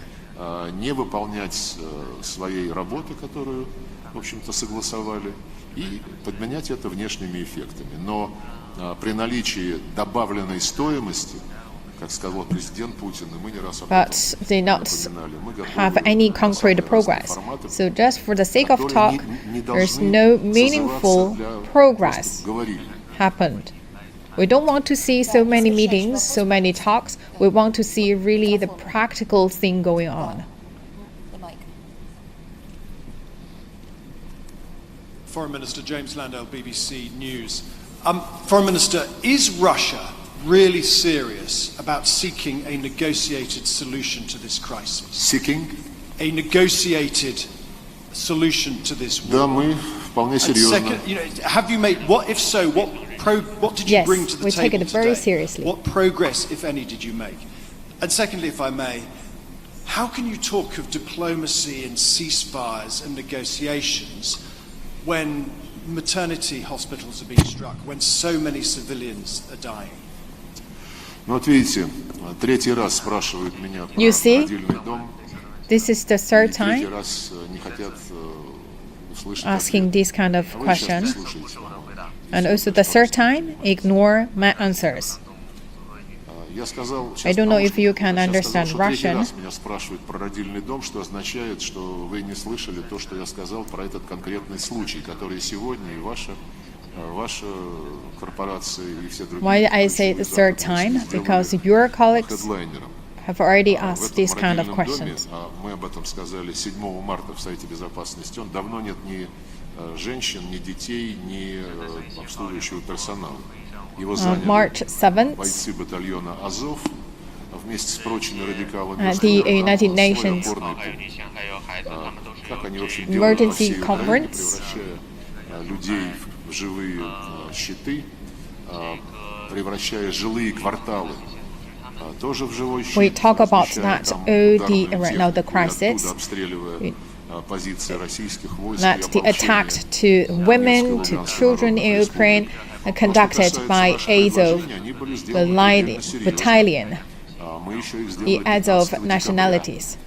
[SPEAKER 14] Не выполнять своей работы, которую, в общем-то, согласовали, и подменять это внешними эффектами. Но при наличии добавленной стоимости, как сказал президент Путин, и мы не раз об этом
[SPEAKER 5] But they not
[SPEAKER 14] напоминали, мы
[SPEAKER 5] have
[SPEAKER 14] готовы
[SPEAKER 5] any
[SPEAKER 14] на
[SPEAKER 5] concrete
[SPEAKER 14] самые разные
[SPEAKER 5] progress.
[SPEAKER 14] форматы,
[SPEAKER 5] So just for the sake of talk,
[SPEAKER 14] не
[SPEAKER 5] there's
[SPEAKER 14] должны
[SPEAKER 5] no
[SPEAKER 14] созываться
[SPEAKER 5] meaningful
[SPEAKER 14] для
[SPEAKER 5] progress
[SPEAKER 14] просто говорили.
[SPEAKER 5] happened. We don't want to see so many meetings, so many talks. We want to see really the practical thing going on.
[SPEAKER 18] Foreign Minister James Landale, BBC News. Foreign Minister, is Russia really serious about seeking a negotiated solution to this crisis?
[SPEAKER 14] Seeking?
[SPEAKER 18] A negotiated solution to this war.
[SPEAKER 14] Да, мы вполне серьезно.
[SPEAKER 18] Second, have you made, what if so, what did you
[SPEAKER 5] Yes,
[SPEAKER 18] bring to the
[SPEAKER 5] we
[SPEAKER 18] table
[SPEAKER 5] take it very
[SPEAKER 18] today?
[SPEAKER 5] seriously.
[SPEAKER 18] What progress, if any, did you make? And secondly, if I may, how can you talk of diplomacy and ceasefires and negotiations when maternity hospitals are being struck, when so many civilians are dying?
[SPEAKER 14] Ну вот видите, третий раз спрашивают меня про
[SPEAKER 5] You see?
[SPEAKER 14] родильный дом.
[SPEAKER 5] This is the third
[SPEAKER 14] Третий
[SPEAKER 5] time
[SPEAKER 14] раз не хотят услышать
[SPEAKER 5] asking
[SPEAKER 14] ответ.
[SPEAKER 5] this kind of
[SPEAKER 14] А вы сейчас
[SPEAKER 5] question.
[SPEAKER 14] не слушаете.
[SPEAKER 5] And also the third time, ignore my answers.
[SPEAKER 14] Я сказал,
[SPEAKER 5] I don't know if you can
[SPEAKER 14] сейчас
[SPEAKER 5] understand
[SPEAKER 14] сказал, что третий
[SPEAKER 5] Russian.
[SPEAKER 14] раз меня спрашивают про родильный дом, что означает, что вы не слышали то, что я сказал про этот конкретный случай, который сегодня и ваша корпорация и все другие.
[SPEAKER 5] Why I say the third time? Because your colleagues
[SPEAKER 14] Хедлайнером.
[SPEAKER 5] have already
[SPEAKER 14] В
[SPEAKER 5] asked
[SPEAKER 14] этом
[SPEAKER 5] this kind of
[SPEAKER 14] родильном
[SPEAKER 5] questions.
[SPEAKER 14] доме, мы об этом сказали 7 марта в Совете Безопасности, он давно нет ни женщин, ни детей, ни обслуживающего персонала. Его заняли
[SPEAKER 5] March 7th,
[SPEAKER 14] бойцы батальона Азов вместе с прочими радикалами.
[SPEAKER 5] the United Nations
[SPEAKER 14] Как они, в общем, делают по
[SPEAKER 5] Emergency
[SPEAKER 14] всей Украине,
[SPEAKER 5] Conference.
[SPEAKER 14] превращая людей в живые щиты, превращая жилые кварталы тоже в живой щит.
[SPEAKER 5] We talk about
[SPEAKER 14] размещая
[SPEAKER 5] that
[SPEAKER 14] там
[SPEAKER 5] all
[SPEAKER 14] ударную
[SPEAKER 5] the right now the
[SPEAKER 14] технику и
[SPEAKER 5] crisis,
[SPEAKER 14] оттуда обстреливая позиции российских войск
[SPEAKER 5] that
[SPEAKER 14] и
[SPEAKER 5] the attacks to women, to children in Ukraine are conducted by Azov, the Light Battalion, the Azov nationalities.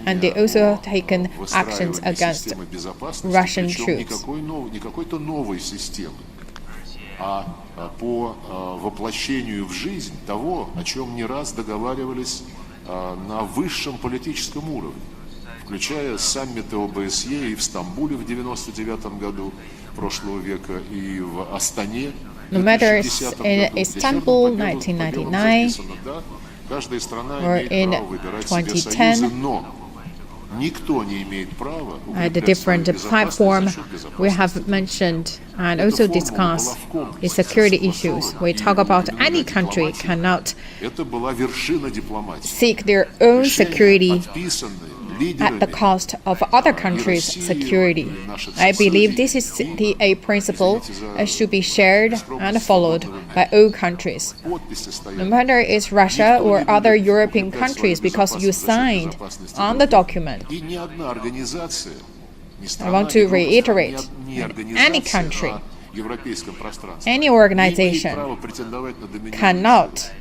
[SPEAKER 5] And they also taken actions against Russian troops.
[SPEAKER 14] Не какой-то новой системы, а по воплощению в жизнь того, о чем не раз договаривались на высшем политическом уровне, включая саммиты ОБСЕ и в Стамбуле в 1999 году прошлого века, и в Астане.
[SPEAKER 5] No matter in Istanbul, 1999, or in 2010, at the different platform, we have mentioned and also discussed the security issues. We talk about any country cannot seek their own security at the cost of other countries' security. I believe this is a principle that should be shared and followed by all countries, no matter it's Russia or other European countries, because you signed on the document. I want to reiterate that any country, any organization cannot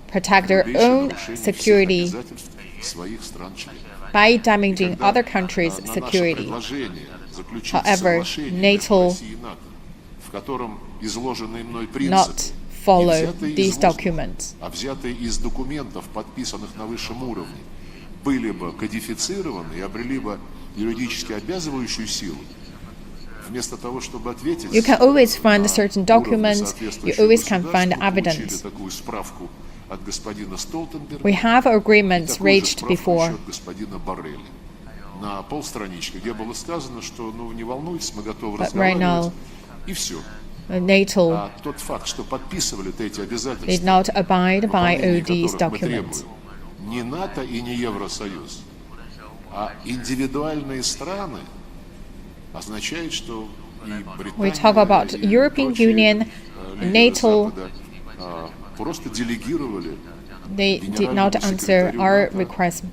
[SPEAKER 5] protect their own security by damaging other countries' security. However, NATO not follow these documents. You can always find certain documents, you always can find evidence. We have agreements reached before. But right now, NATO did not abide by all these documents. We talk about European Union, NATO. They did not answer our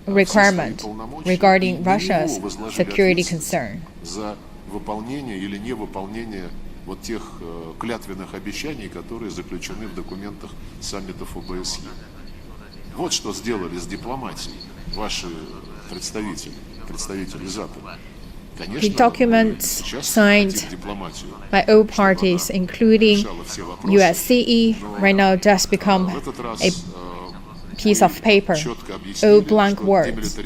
[SPEAKER 5] requirement regarding Russia's security concern.
[SPEAKER 14] вот тех клятвенных обещаний, которые заключены в документах саммитов ОБСЕ. Вот что сделали с дипломатией ваши представители Запада.
[SPEAKER 5] The documents signed by all parties, including USCE, right now just become a piece of paper, all blank words.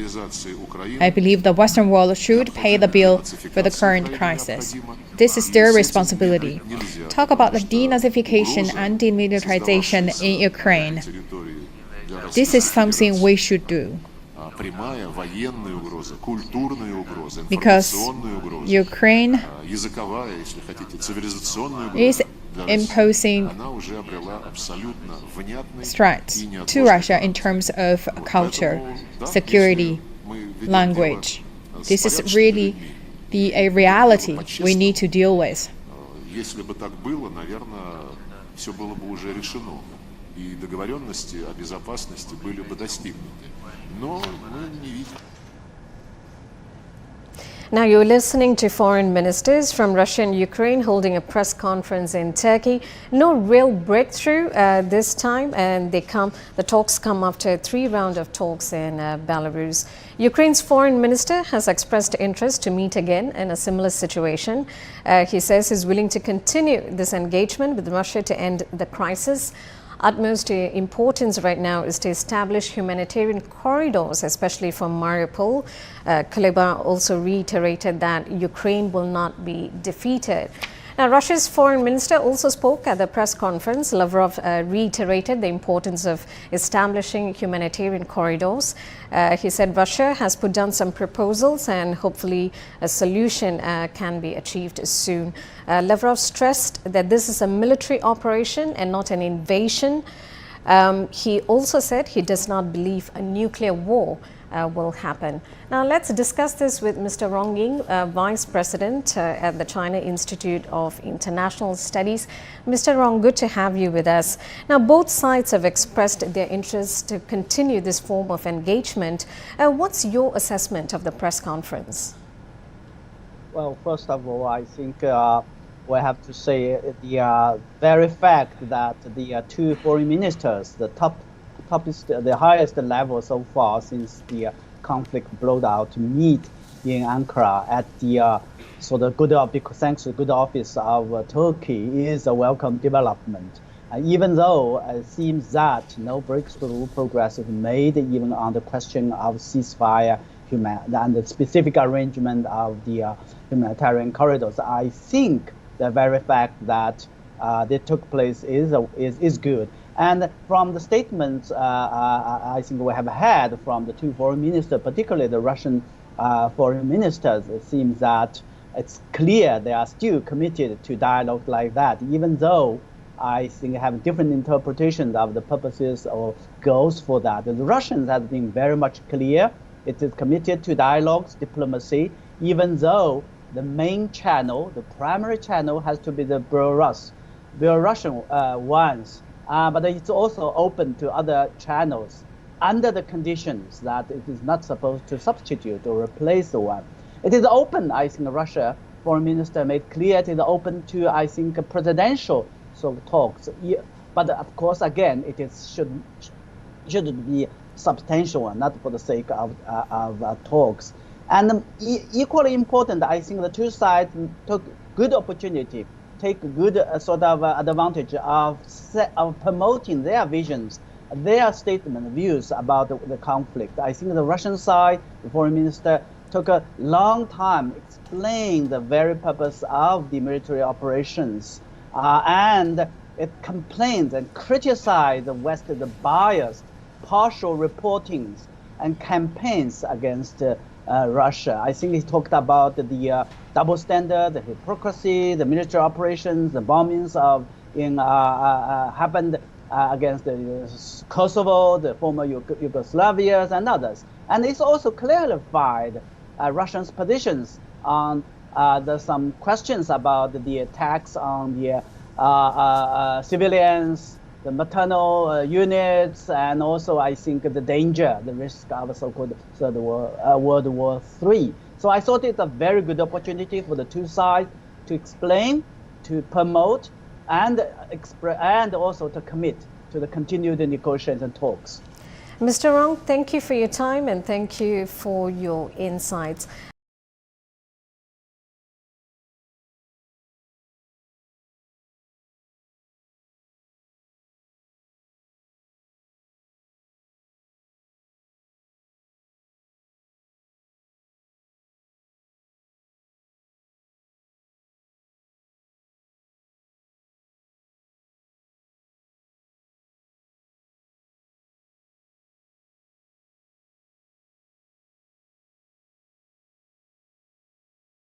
[SPEAKER 5] I believe the Western world should pay the bill for the current crisis. This is their responsibility. Talk about the denazification and demilitarization in Ukraine. This is something we should do. Because Ukraine is imposing threats to Russia in terms of culture, security, language. This is really a reality we need to deal with.
[SPEAKER 14] И договоренности о безопасности были бы достигнуты. Но мы не видим.
[SPEAKER 19] Now you're listening to foreign ministers from Russia and Ukraine holding a press conference in Turkey. No real breakthrough this time, and the talks come after 3 rounds of talks in Belarus. Ukraine's foreign minister has expressed interest to meet again in a similar situation. He says he's willing to continue this engagement with Russia to end the crisis. Utmost importance right now is to establish humanitarian corridors, especially from Mariupol. Kuleba also reiterated that Ukraine will not be defeated. Now, Russia's foreign minister also spoke at the press conference. Lavrov reiterated the importance of establishing humanitarian corridors. He said Russia has put down some proposals and hopefully a solution can be achieved soon. Lavrov stressed that this is a military operation and not an invasion. He also said he does not believe a nuclear war will happen. Now let's discuss this with Mr. Rong Ying, Vice President at the China Institute of International Studies. Mr. Rong, good to have you with us. Now both sides have expressed their interest to continue this form of engagement. What's your assessment of the press conference?
[SPEAKER 20] Well, first of all, I think we have to say the very fact that the 2 foreign ministers, the highest level so far since the conflict broke out, meet in Ankara at the thanks to the good office of Turkey is a welcome development. Even though it seems that no breakthrough progress is made even on the question of ceasefire and the specific arrangement of the humanitarian corridors, I think the very fact that that took place is good. And from the statements I think we have had from the two foreign ministers, particularly the Russian foreign ministers, it seems that it's clear they are still committed to dialogue like that, even though I think have different interpretations of the purposes or goals for that. The Russians have been very much clear. It is committed to dialogues, diplomacy, even though the main channel, the primary channel, has to be the Belarusian ones. But it's also open to other channels under the conditions that it is not supposed to substitute or replace the one. It is open, I think, Russia foreign minister made clear it is open to, I think, presidential sort of talks. But of course, again, it shouldn't be substantial and not for the sake of talks. And equally important, I think the two sides took good opportunity, take good sort of advantage of promoting their visions, their statement, views about the conflict. I think the Russian side, the foreign minister, took a long time explaining the very purpose of the military operations, and it complains and criticized the West, the biased, partial reportings and campaigns against Russia. I think he talked about the double standard, the hypocrisy, the military operations, the bombings happened against Kosovo, the former Yugoslavia, and others. And it's also clarified Russia's positions on some questions about the attacks on the civilians, the maternal units, and also I think the danger, the risk of a so-called World War III. So I thought it's a very good opportunity for the two sides to explain, to promote, and also to commit to the continued negotiations and talks.
[SPEAKER 19] Mr. Rong, thank you for your time and thank you for your insights.